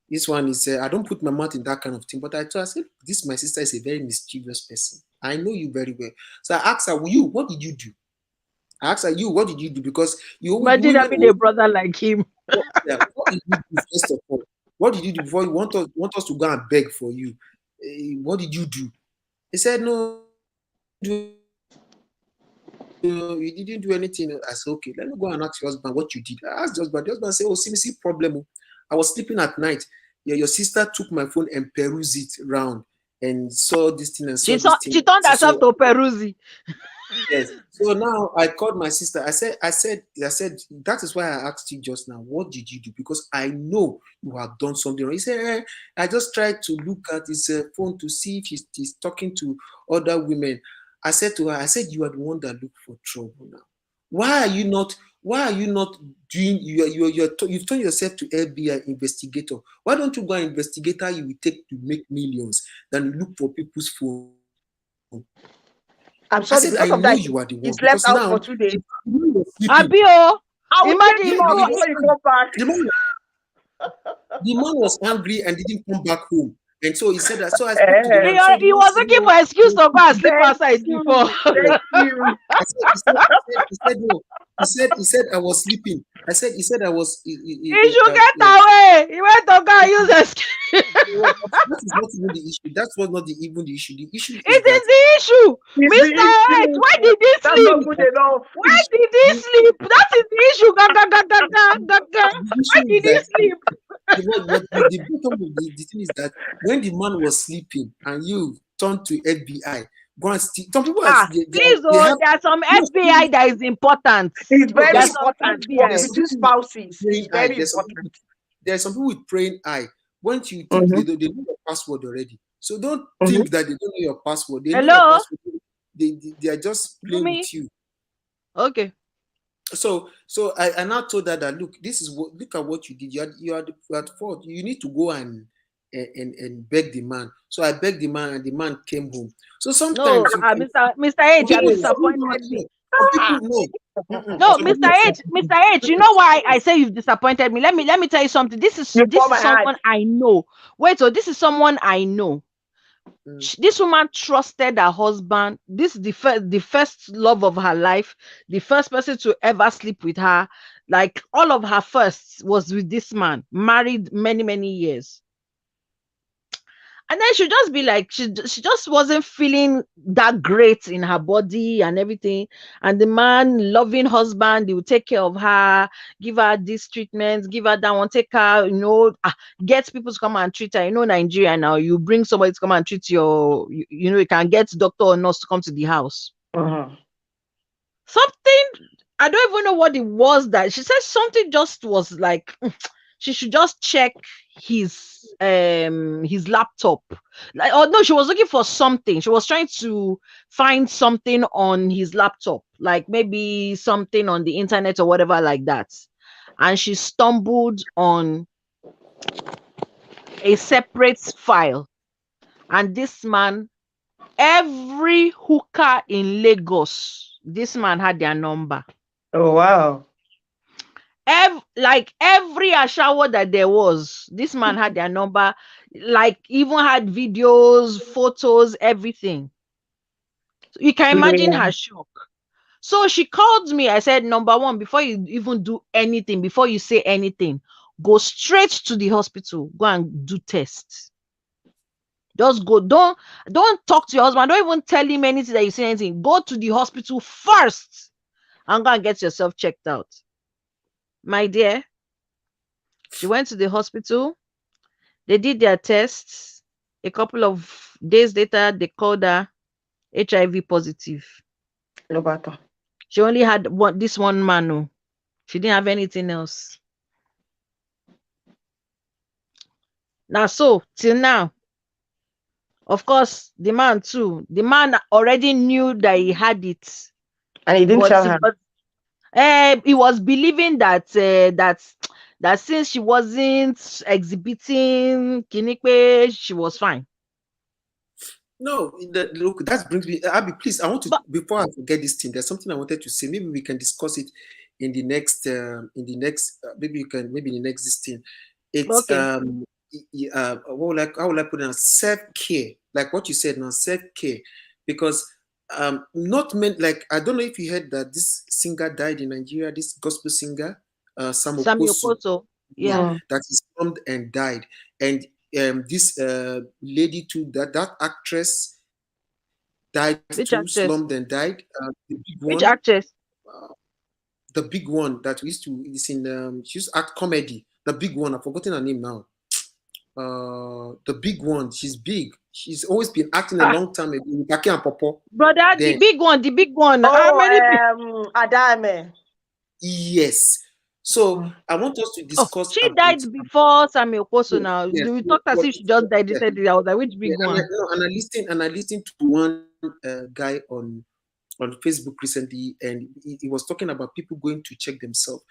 This one is, I don't put my mouth in that kind of thing, but I told her, I said, this, my sister is a very mischievous person. I know you very well. So I asked her, what did you do? I asked her, what did you do? Because Imagine having a brother like him. yeah, what did you do first of all? What did you do before you want us to go and beg for you? What did you do? He said, no, you didn't do anything. I said, okay, let me go and ask your husband what you did. I asked the husband. The husband said, oh, see, problem. I was sleeping at night. Yeah, your sister took my phone and perused it round and saw this thing and saw this thing. She turned herself So to Peruzzi. yes. So now I called my sister. I said, that is why I asked you just now, what did you do? Because I know you have done something wrong. He said, I just tried to look at his phone to see if he's talking to other women. I said to her, you are the one that looked for trouble now. Why are you not? Why are you not doing? You've turned yourself to FBI investigator. Why don't you go and investigate how you will take to make millions than you look for people's phone? I'm I sorry, said, I because of know that, you are the he one slept because out for now 2 days. the man was sleeping. Abio, I will take imagine him Yeah, out you. before he come back. the man was angry and didn't come back home. And so he said that. So I spoke to the Eh, man. So the He man was said, looking no. for excuse to go and sleep thank outside before. you. Thank you. I said, he said no. He said I was sleeping. He said I was. He should get away. He went to go and use excuse. That is not even the issue. That was not even the issue. The issue is It that is the issue. It's the Mr. H, issue. why did he That's not sleep? good enough. Why did he sleep? That is the issue. Ga, ga, ga, ga, ga, ga, ga. the Why issue is did he that sleep? the bottom of the thing is that when the man was sleeping and you turned to FBI, go and some people are Please, they oh, have there are some no, FBI that is important. It's no, very There are some important for there's FBI. some between people spouses. with It's praying eye. very important. There's some people with praying eye. Once you think Mm-hmm. they know your password already, so don't Mm-hmm. think that they don't know your password. They know your Hello? password. They are just playing Me? with you. Okay. So I now told her that look at what you did. You are at fault. You need to go and beg the man. So I begged the man and the man came home. So No, sometimes you can Mr. H, you have no, disappointed me. some people no. No, Some people Mr. H, you know why I say you've disappointed me? Let me tell you something. This is You this fall is my heart. someone I know. Wait, so this is someone I know. This woman trusted her husband. This is the first love of her life, the first person to ever sleep with her. Like all of her firsts was with this man, married many years. And then she just be like, she just wasn't feeling that great in her body and everything. And the man, loving husband, he will take care of her, give her this treatment, give her that one, take her, get people to come and treat her. Nigeria now, you bring somebody to come and treat you can get doctor or nurse to come to the house. Uh-huh. Something, I don't even know what it was that she said. Something just was like, she should just check his laptop. Like, oh no, she was looking for something. She was trying to find something on his laptop, like maybe something on the internet or whatever like that. And she stumbled on a separate file. And this man, every hooker in Lagos, this man had their number. Oh wow. Like every ashawo that there was, this man had their number, like even had videos, photos, everything. So you can imagine Yeah. her shock. So she called me. I said, number one, before you even do anything, before you say anything, go straight to the hospital, go and do tests. Just go. Don't talk to your husband. Don't even tell him anything that you say anything. Go to the hospital first and go and get yourself checked out. My dear, she went to the hospital. They did their tests. A couple of days later, they called her HIV positive. No matter. She only had this one man. Oh. She didn't have anything else. Now, so till now, of course, the man too. The man already knew that he had it, And he didn't tell her. but he was believing that that since she wasn't exhibiting Kinikwe, she was fine. No, look, that brings me. Abby, please, I want to, But before I forget this thing, there's something I wanted to say. Maybe we can discuss it in the next, maybe you can, maybe in the next this thing. It's okay, how will I put it? Self care, like what you said now, self care, because not meant like I don't know if you heard that this singer died in Nigeria, this gospel singer, Sam Samuel Okposo, Poto, yeah. that is bombed and died, and this lady too, that actress died Which too, actress? slumped and died. The big Which one, actress? the big one that we used to is in she used to act comedy. The big one, I've forgotten her name now. The big one, she's big. She's always been acting a Ah, long time ago with Aki and Popo. brother, the Then big one, the big one. How many people? Adame. yes. So Mm. I want us to Oh, discuss she about died before Samuel Poto. yes, Now yes, we yes, talked as if she just died yes, recently. I was like, which yeah. big one? And I listened to one guy on Facebook recently, and he was talking about people going to check themselves.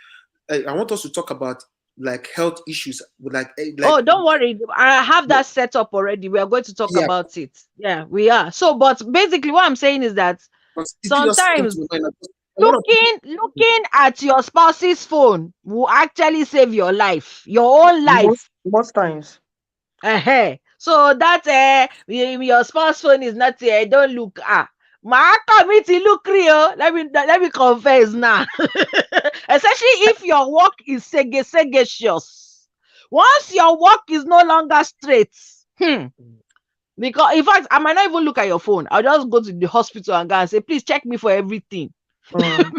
I want us to talk about like health issues, like Oh, don't worry. I have that set up already. We are going to talk yeah. about it. Yeah, we are. So, but basically, what I'm saying is that It just came sometimes to my mind. A lot of people, looking at your spouse's phone will actually save your life, your own life. Most times. So that your spouse phone is not here. Don't look. My committee look real. Let me confess now. Especially if your work is sagacious. Once your work is no longer straight, because in fact, I might not even look at your phone. I'll just go to the hospital and go and say, please check me for everything. Mm.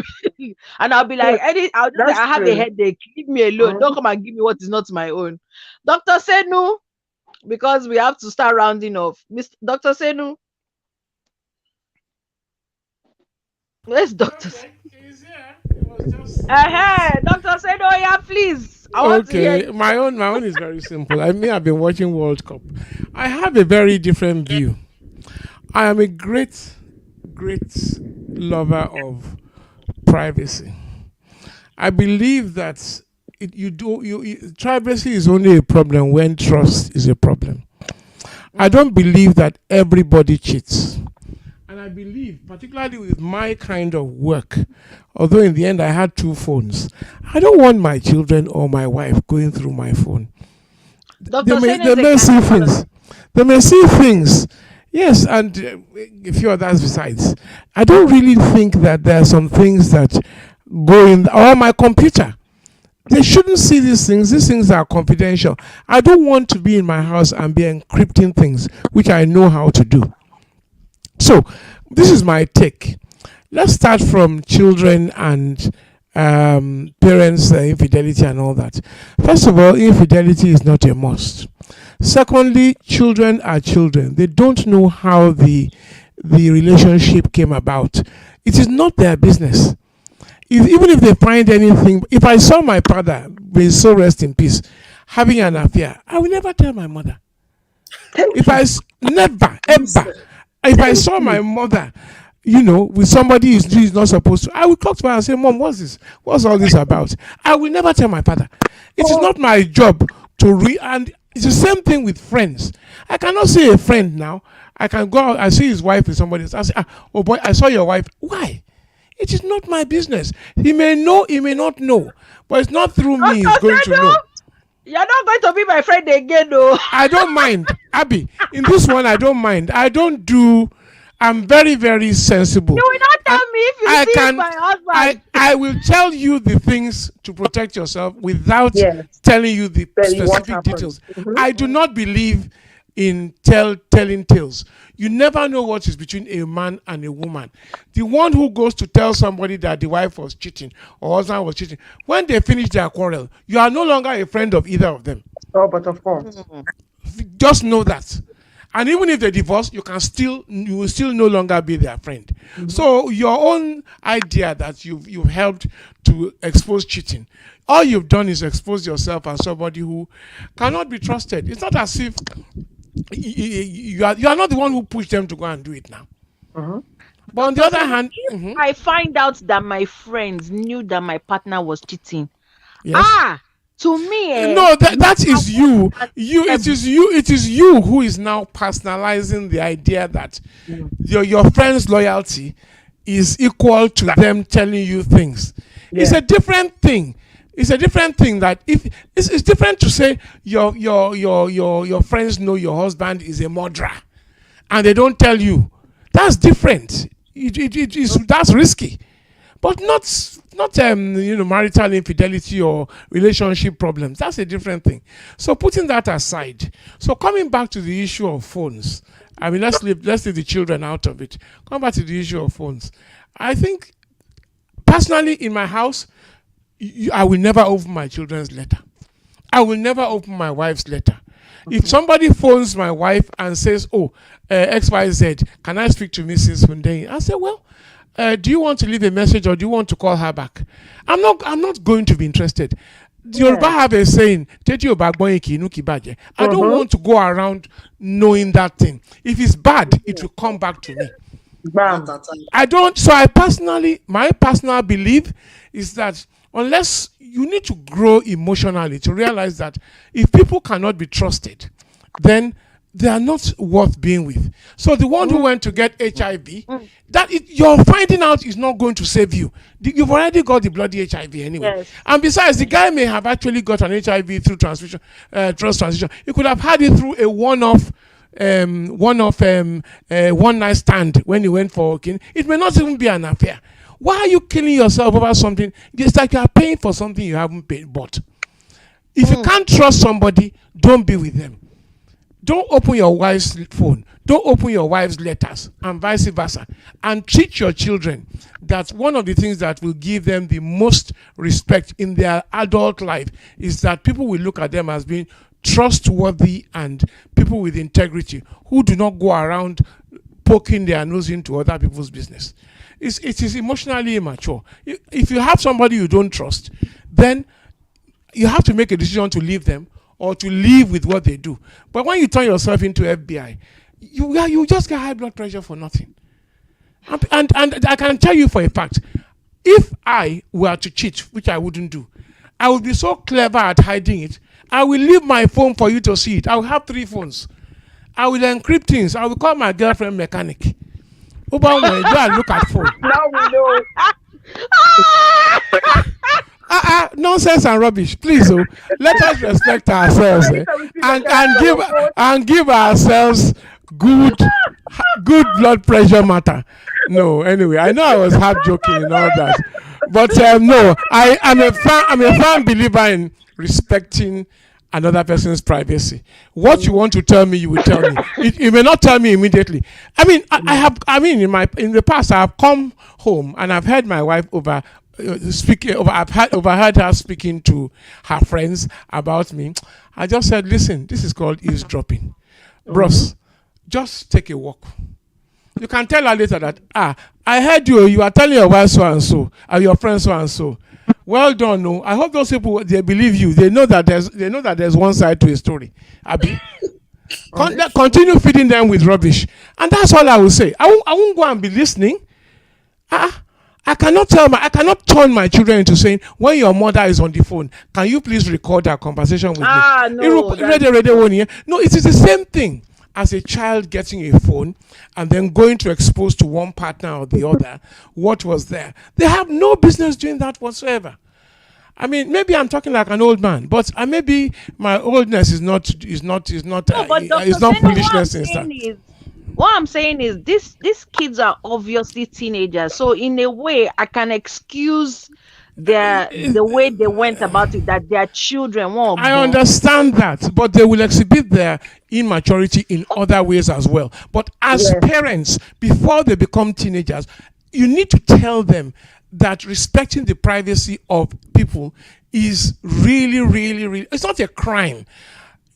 And I'll be like, I'll just say, That's I have a true. headache. Leave me alone. Mm. Don't come and give me what is not my own. Doctor Senu, because we have to start rounding off. Dr. Senu. Where's Dr. Okay, he's here. It was just. Dr. Senu, yeah, please. I want to hear Okay, you. my own is very simple. I mean, I've been watching World Cup. I have a very different view. I am a great lover of privacy. I believe that privacy is only a problem when trust is a problem. I don't believe that everybody cheats. And I believe, particularly with my kind of work, although in the end I had 2 phones, I don't want my children or my wife going through my phone. Dr. They Senu may is see a things. They may see things. Yes, and a few others besides. I don't really think that there are some things that go in, or my computer. They shouldn't see these things. These things are confidential. I don't want to be in my house and be encrypting things, which I know how to do. So, this is my take. Let's start from children and parents' infidelity and all that. First of all, infidelity is not a must. Secondly, children are children. They don't know how the relationship came about. It is not their business. even if they find anything, if I saw my father, may so rest in peace, having an affair, I will never tell my mother. Thank If you. never ever, Listen, if I Thank saw my you. mother, with somebody who's not supposed to, I will talk to her and say, "Mom, what's this? What's all this about?" I will never tell my father. It is Oh, not my job to and it's the same thing with friends. I cannot say a friend now. I can go out, I see his wife with somebody else. I say, oh boy, I saw your wife. Why? It is not my business. He may know, he may not know, but it's not through me he's Uncle going to know. Sedo, you're not going to be my friend again, though. I don't mind, Abby. In this one, I don't mind. I don't do. I'm very, very sensible, You will not and tell me if you I see can. my husband. I will tell you the things to protect yourself without yes. telling you the Tell you what specific happened. details. I do not believe in telling tales. You never know what is between a man and a woman. The one who goes to tell somebody that the wife was cheating or husband was cheating, when they finish their quarrel, you are no longer a friend of either of them. Oh, but of course. Mm. Just know that. And even if they divorce, you will still no longer be their friend. So your own idea that you've helped to expose cheating, all you've done is expose yourself as somebody who cannot be trusted. It's not as if you are not the one who pushed them to go and do it now. Mhm. But on the Dr. other Sedo, hand, if I find out that my friends knew that my partner was cheating, yes. to me, No, that, no that is you. matter It what, is you. It is you who is now personalizing the idea that Mm. your friend's loyalty is equal to them telling you things. It's Yeah. a different thing. It's a different thing that if it's different to say your friends know your husband is a murderer and they don't tell you. That's different. It is that's risky, but not marital infidelity or relationship problems. That's a different thing. So putting that aside, so coming back to the issue of phones, I mean let's leave the children out of it. Come back to the issue of phones. I think personally in my house, I will never open my children's letter. I will never open my wife's letter. If somebody phones my wife and says, "Oh, XYZ, can I speak to Mrs. Hundeyin?" I say, "Well, do you want to leave a message or do you want to call her back?" I'm not going to be interested. The Yoruba Yeah. have a saying, "Teti obagbon eki inu ki baje." I don't Mhm. want to go around knowing that thing. If it's bad, it will come back to me. not Bam. at all. I don't. So my personal belief is that unless you need to grow emotionally to realize that if people cannot be trusted, then they are not worth being with. So the one who went to get HIV, your finding out is not going to save you. You've already got the bloody HIV anyway. yes. And besides, the guy may have actually got an HIV through transmission, trust transition. He could have had it through a one night stand when he went for working. It may not even be an affair. Why are you killing yourself over something? It's like you are paying for something you haven't paid, bought. If you can't trust somebody, don't be with them. Don't open your wife's phone. Don't open your wife's letters, and vice versa. And treat your children. That's one of the things that will give them the most respect in their adult life, is that people will look at them as being trustworthy and people with integrity who do not go around poking their nose into other people's business. It is emotionally immature. If you have somebody you don't trust, then you have to make a decision to leave them or to live with what they do. But when you turn yourself into FBI, you just get high blood pressure for nothing. And I can tell you for a fact, if I were to cheat, which I wouldn't do, I would be so clever at hiding it. I will leave my phone for you to see it. I will have 3 phones. I will encrypt things. I will call my girlfriend mechanic. Uber when go and look at phone. Now we know. Nonsense and rubbish. Please, let us respect ourselves, and give ourselves good blood pressure matter. No, anyway, I know I was half joking and all that, but no, I'm a firm believer in respecting another person's privacy. What you want to tell me, you will tell me. You may not tell me immediately. I mean, in the past, I have come home and I've heard my wife overheard her speaking to her friends about me. I just said, listen, this is called eavesdropping. Bros, just take a walk. You can tell her later that, I heard you are telling your wife so and so, or your friend so and so. Well done, no. I hope those people, they believe you. They know that there's one side to a story. Abi, continue feeding them with rubbish, and that's all I will say. I won't go and be listening. I cannot turn my children into saying, when your mother is on the phone, can you please record our conversation with me? No. No, it is the same thing as a child getting a phone and then going to expose to one partner or the other what was there. They have no business doing that whatsoever. I mean, maybe I'm talking like an old man, but maybe my oldness is not No, but Dr. is not Seno, foolishness instead. what I'm saying is these kids are obviously teenagers. So in a way, I can excuse the way they went about it, that their children won't. I understand that, but they will exhibit their immaturity in other ways as well. But as parents, before they become teenagers, you need to tell them that respecting the privacy of people is really, really, really, it's not a crime.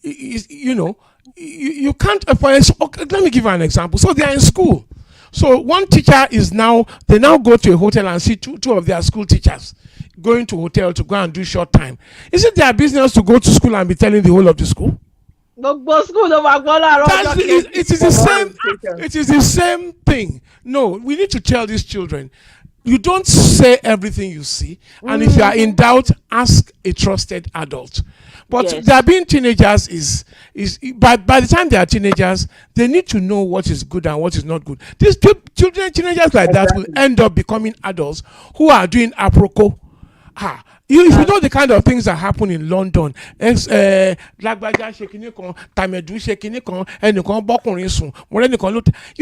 You can't, okay, let me give you an example. So they are in school. So one teacher they now go to a hotel and see two of their school teachers going to hotel to go and do short time. Is it their business to go to school and be telling the whole of the school? It is the same thing. No, we need to tell these children, you don't say everything you see, and if you are in doubt, ask a trusted adult. But they are being teenagers is by the time they are teenagers, they need to know what is good and what is not good. These teenagers like that will end up becoming adults who are doing aproko. If you know the kind of things that happen in London, you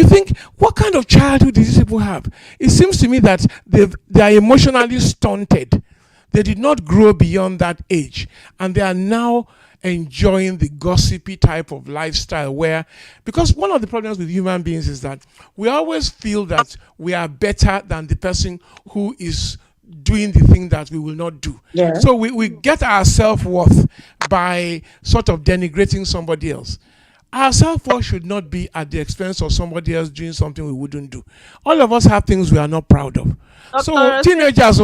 think, what kind of childhood do these people have? It seems to me that they are emotionally stunted. They did not grow beyond that age, and they are now enjoying the gossipy type of lifestyle because one of the problems with human beings is that we always feel that we are better than the person who is doing the thing that we will not do. So we get our self-worth by sort of denigrating somebody else. Our self-worth should not be at the expense of somebody else doing something we wouldn't do. All of us have things we are not proud of. So teenagers,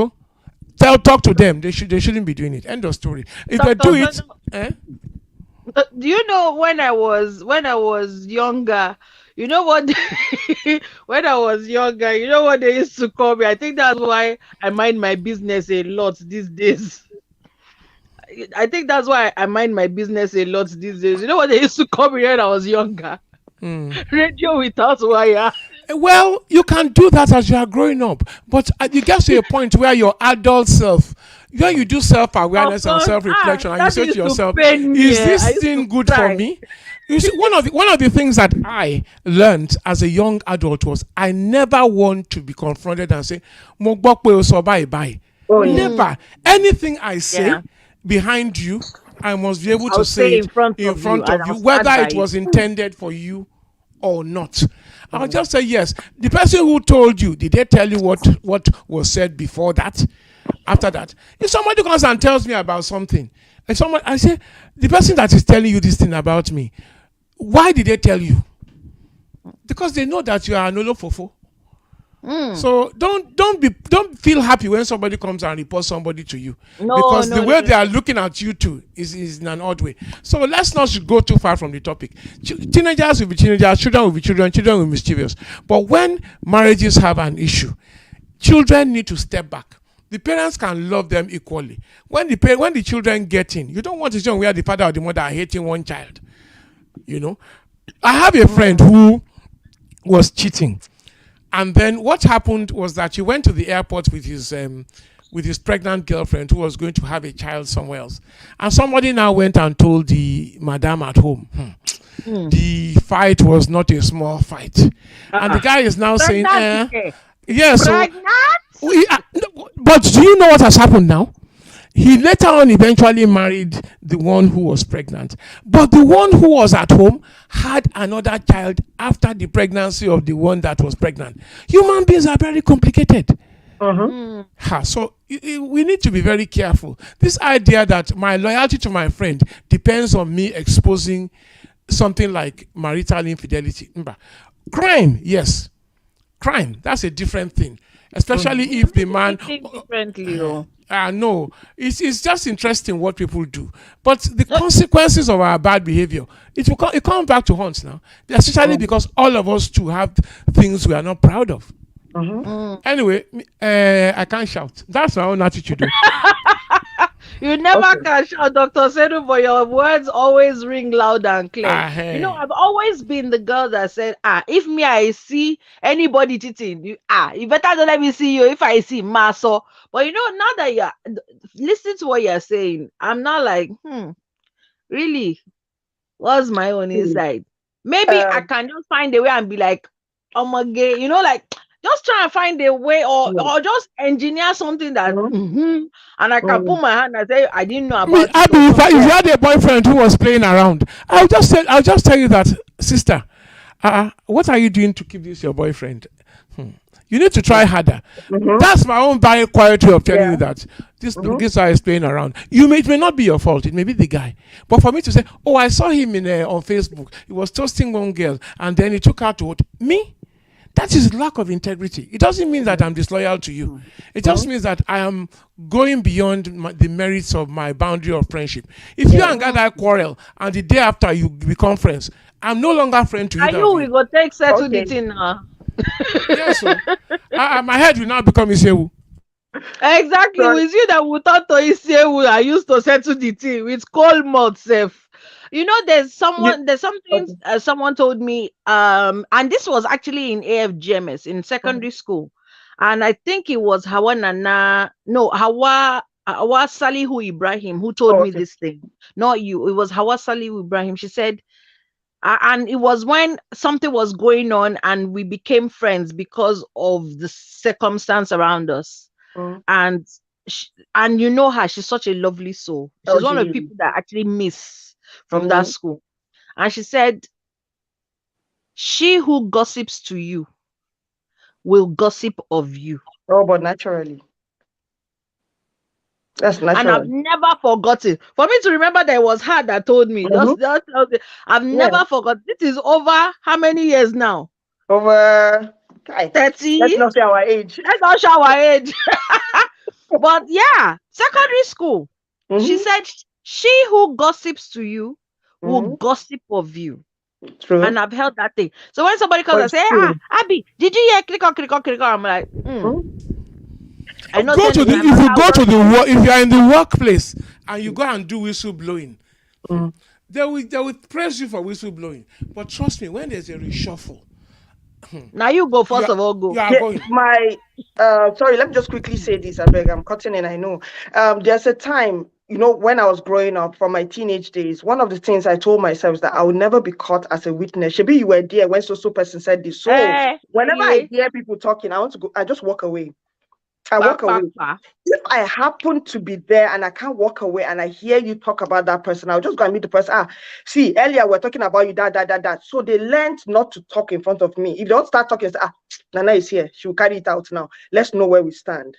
talk to them. They shouldn't be doing it. End of story. If they do it, do you know when I was younger? You know what? When I was younger, you know what they used to call me? I think that's why I mind my business a lot these days. I think that's why I mind my business a lot these days. You know what they used to call me when I was younger? Radio without wire. Well, you can do that as you are growing up, but you get to a point where your adult self, when you do self-awareness and self-reflection, and you say to yourself, is this thing good for me? You see, one of the things that I learned as a young adult was I never want to be confronted and say, "Mo gbọ́ pé o sọ báyìí báyìí." Never. Anything I say behind you, I must be able to say it in front of you, whether it was intended for you or not. I'll just say yes. The person who told you, did they tell you what was said before that? After that? If somebody comes and tells me about something, I say, the person that is telling you this thing about me, why did they tell you? Because they know that you are an olofofo. So don't feel happy when somebody comes and reports somebody to you, because the way they are looking at you too is in an odd way. So let's not go too far from the topic. Teenagers will be teenagers, children will be children will be mischievous. But when marriages have an issue, children need to step back. The parents can love them equally. When the children get in, you don't want to show where the father or the mother are hating one child. I have a friend who was cheating. And then what happened was that he went to the airport with his pregnant girlfriend who was going to have a child somewhere else. And somebody now went and told the madam at home, the fight was not a small fight. And the guy is now saying, yes. But do you know what has happened now? He later on eventually married the one who was pregnant. But the one who was at home had another child after the pregnancy of the one that was pregnant. Human beings are very complicated. So we need to be very careful. This idea that my loyalty to my friend depends on me exposing something like marital infidelity. Crime, yes. crime. That's a different thing, especially if the Maybe we man. think differently, oh. No, it's just interesting what people do, but the No, consequences of our bad behavior, it comes back to haunt now, especially because all of us too have things we are not proud of. mm. Anyway, I can't shout. That's my own attitude. You never Okay. can shout, Dr. Sedu, but your words always ring loud and clear. You know, Hey. I've always been the girl that said, if me I see anybody cheating, you better don't let me see you if I see maso. But you know, now that you're listen to what you're saying, I'm not like, really, what's my own Hmm. inside? Maybe I Um, can just find a way and be like, oh my gay, like just try and find a way mm, or just engineer something that mm, and I can put mm. my hand and say I didn't know Me, about it Abby, or if you something. had a boyfriend who was playing around, I'll just tell you that, sister. What are you doing to keep this your boyfriend? You need to try harder. Mhm. That's my own by quality of telling you Yeah. that Mhm. this guy is playing around. It may not be your fault. It may be the guy. But for me to say, oh, I saw him on Facebook. He was toasting one girl, and then he took her to me. That is lack of integrity. It doesn't mean that I'm disloyal to you. It just Mhm. means that I am going beyond the merits of my boundary of friendship. If you Yeah. and guy quarrel and the day after you become friends, I'm no longer friend to Are either of you we you. go take settle the Okay. thing now? Yes, so my head will now become Isewu. Exactly. So, With you that we thought to Isewu, I used to settle the thing with cold mouth safe. You know, you, there's something okay. someone told me, and this was actually in AFGMS in Mhm. secondary school. And I think it was Hawa Salihu Ibrahim who told Oh, me okay. this thing. Not you. It was Hawa Salihu Ibrahim. She said, and it was when something was going on and we became friends because of the circumstance around us. Mm. And and you know her, she's such a lovely soul. Oh, She's one she of the is. people that I actually miss from that Mhm. school. And she said, she who gossips to you will gossip of you. Oh, but naturally, that's And I've natural. never forgotten. For me to remember that it was her that told me. Mhm. Just tells me, I've Yeah. never forgot. This is over how many years now? Over. Kai. Let's 30? not say our age. Let's not show our age. But yeah, secondary school. She Mhm. said, she who gossips to you will Mhm. gossip of you. True. And I've held that thing. So when somebody But calls and it's say, true. Abby, did you hear click on, click on, click on? I'm like, Mhm. I know Go saying to the my if you mother go to works. the work if you are in the workplace and you go and do whistle blowing, Mm. they will praise you for whistle blowing. But trust me, when there's a reshuffle, Now you go you first are of all, you go. are Yeah, going. my sorry, let me just quickly say this. I beg, I'm cutting in, I know. There's a time, when I was growing up from my teenage days, one of the things I told myself is that I would never be caught as a witness. Maybe you were there when so person said this. So whenever I Yeah, hear people talking, I want to go, I just walk away. I pa, walk pa, away. pa. If I happen to be there and I can't walk away and I hear you talk about that person, I'll just go and meet the person. See, earlier we're talking about you, that. So they learned not to talk in front of me. If they don't start talking, say, Nana is here. She will carry it out now. Let's know where we stand.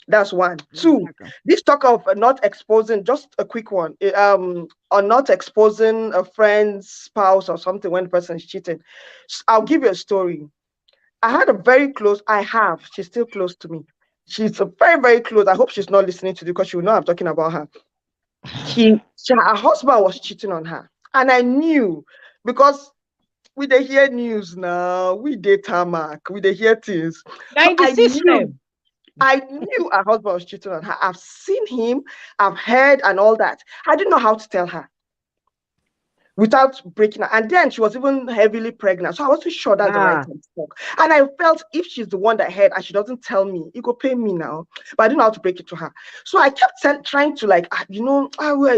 That's one. Two, Exactly. this talk of not exposing, just a quick one, or not exposing a friend's spouse or something when the person is cheating. I'll give you a story. She's still close to me. She's very, very close. I hope she's not listening to this because she will know I'm talking about her. Her husband was cheating on her. And I knew because we they hear news now, we dey tarmac, we they hear things. Now So in the system. I knew her husband was cheating on her. I've seen him, I've heard and all that. I didn't know how to tell her without breaking her. And then she was even heavily pregnant. So I wasn't sure that's the right Ah, time to talk. And I felt if she's the one that heard and she doesn't tell me, it could pay me now. But I didn't know how to break it to her. So I kept trying to where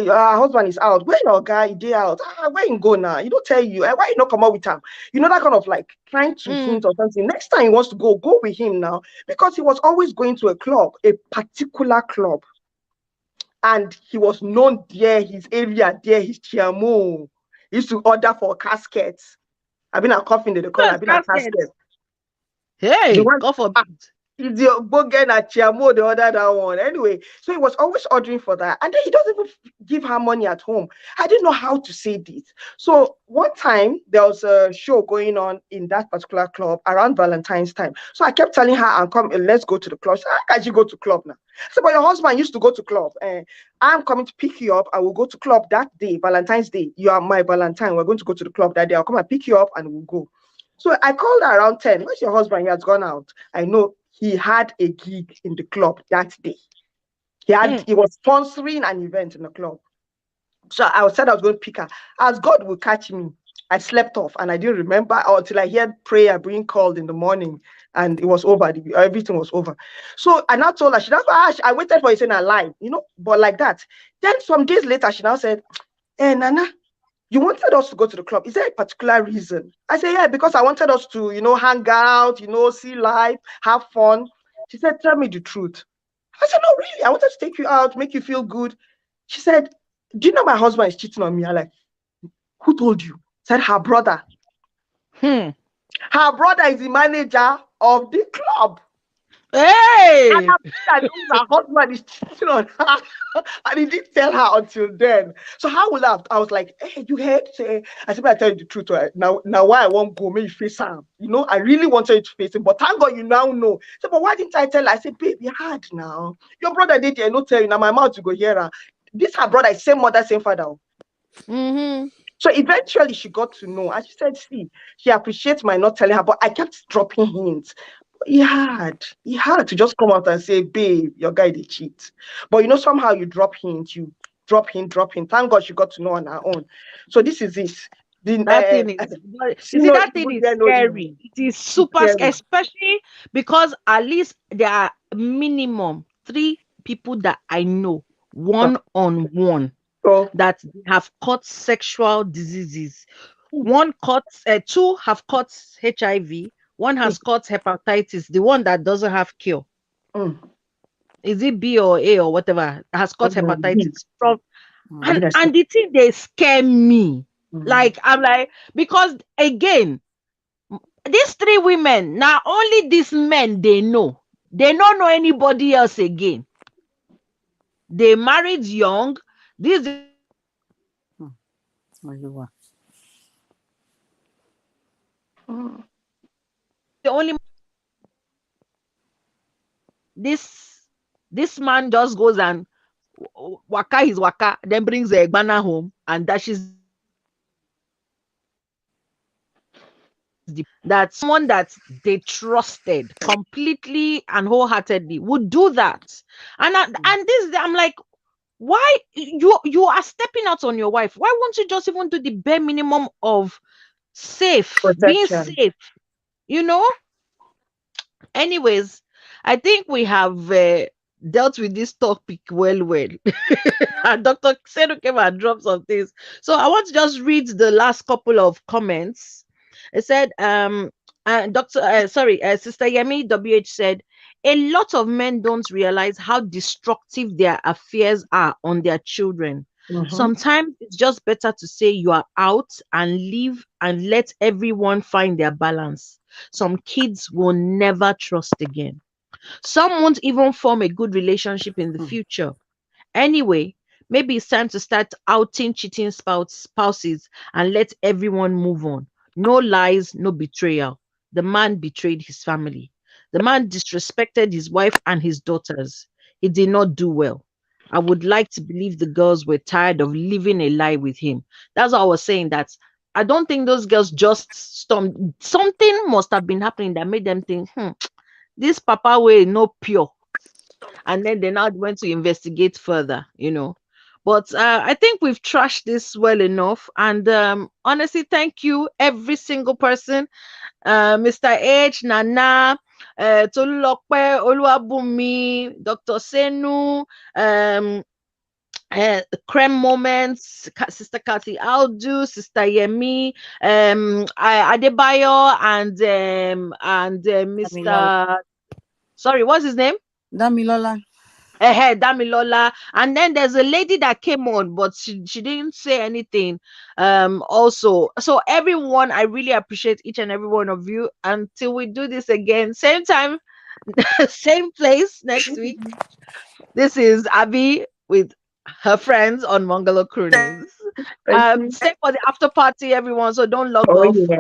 her husband is out. Where your guy day out? Where you go now? You don't tell you. Why you not come out with him? That kind of like trying to hint or something. Next time he wants to go with him now. Because he was always going to a club, a particular club. And he was known there, his area there, his chiamo. He used to order for caskets. I've been a coffin, they call it. I've been a casket. casket. The Hey, one, God forbid. It's your bogen at Chiamo, the other that one. Anyway, so he was always ordering for that. And then he doesn't even give her money at home. I didn't know how to say this. So one time there was a show going on in that particular club around Valentine's time. So I kept telling her, and come, let's go to the club. She said, how can you go to club now? I said, but your husband used to go to club. I'm coming to pick you up. I will go to club that day, Valentine's Day. You are my Valentine. We're going to go to the club that day. I'll come and pick you up and we'll go. So I called her around 10. Where's your husband? He has gone out. I know he had a gig in the club that day. He was sponsoring an event in the club. So I said I was going to pick her. As God will catch me, I slept off and I didn't remember until I heard prayer being called in the morning and it was over. Everything was over. So I now told her, she now I waited for you saying I lied, but like that. Then some days later, she now said, Nana, you wanted us to go to the club. Is there a particular reason? I said, yeah, because I wanted us to, hang out, see life, have fun. She said, tell me the truth. I said, no, really, I wanted to take you out, make you feel good. She said, do you know my husband is cheating on me? I'm like, who told you? Said her brother. Her brother is the manager of the club. Hey! And her husband is cheating on her. And he didn't tell her until then. So how will I was like, hey, you heard? I said, I tell you the truth. Now why I won't go, maybe face him. I really wanted you to face him. But thank God you now know. So, but why didn't I tell her? I said, babe, you had now. Your brother did it, not tell you. Now my mouth to go hear her. This her brother is same mother, same father. So eventually she got to know. And she said, see, she appreciates my not telling her, but I kept dropping hints. He had to just come out and say, babe, your guy did cheat. But somehow you drop hints, you drop hint. Thank God she got to know on her own. So this is it. That thing is, you see, that thing is scary. It is super scary, especially because at least there are minimum 3 people that I know one-on-one that have caught sexual diseases. Two have caught HIV. One has caught hepatitis, the one that doesn't have cure. Is it B or A or whatever? Has caught hepatitis from, and the thing they scare me. Like I'm like, because again, these 3 women, now only these men they know. They don't know anybody else again. They married young. This is the only this man just goes and waka his waka, then brings the egbana home and dashes that someone that they trusted completely and wholeheartedly would do that. And this I'm like, why you are stepping out on your wife? Why won't you just even do the bare minimum of being safe? Anyways, I think we have dealt with this topic well. And Dr. Sedu came and dropped some things. So I want to just read the last couple of comments. It said, Sister Yemi WH said, a lot of men don't realize how destructive their affairs are on their children. Sometimes it's just better to say you are out and leave and let everyone find their balance. Some kids will never trust again. Some won't even form a good relationship in the future. Anyway, maybe it's time to start outing cheating spouses and let everyone move on. No lies, no betrayal. The man betrayed his family. The man disrespected his wife and his daughters. He did not do well. I would like to believe the girls were tired of living a lie with him. That's what I was saying, that I don't think those girls just stormed. Something must have been happening that made them think, this papa way no pure. And then they now went to investigate further. But I think we've trashed this well enough. And honestly, thank you, every single person. Mr. H, Nana, Tolulope, Oluwabumi, Dr. Senu, Creme Moments, Sister Kathy Aldu, Sister Yemi, Adebayo, and Mr. Sorry, what's his name? Damilola. Damilola. And then there's a lady that came on, but she didn't say anything. Also, so everyone, I really appreciate each and every one of you. Until we do this again, same time, Same place next week. This is Abby with her friends on Mongolo Croonings. Thank you. Stay for the after party, everyone. So don't log Oh off. yeah.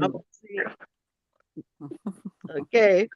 Okay.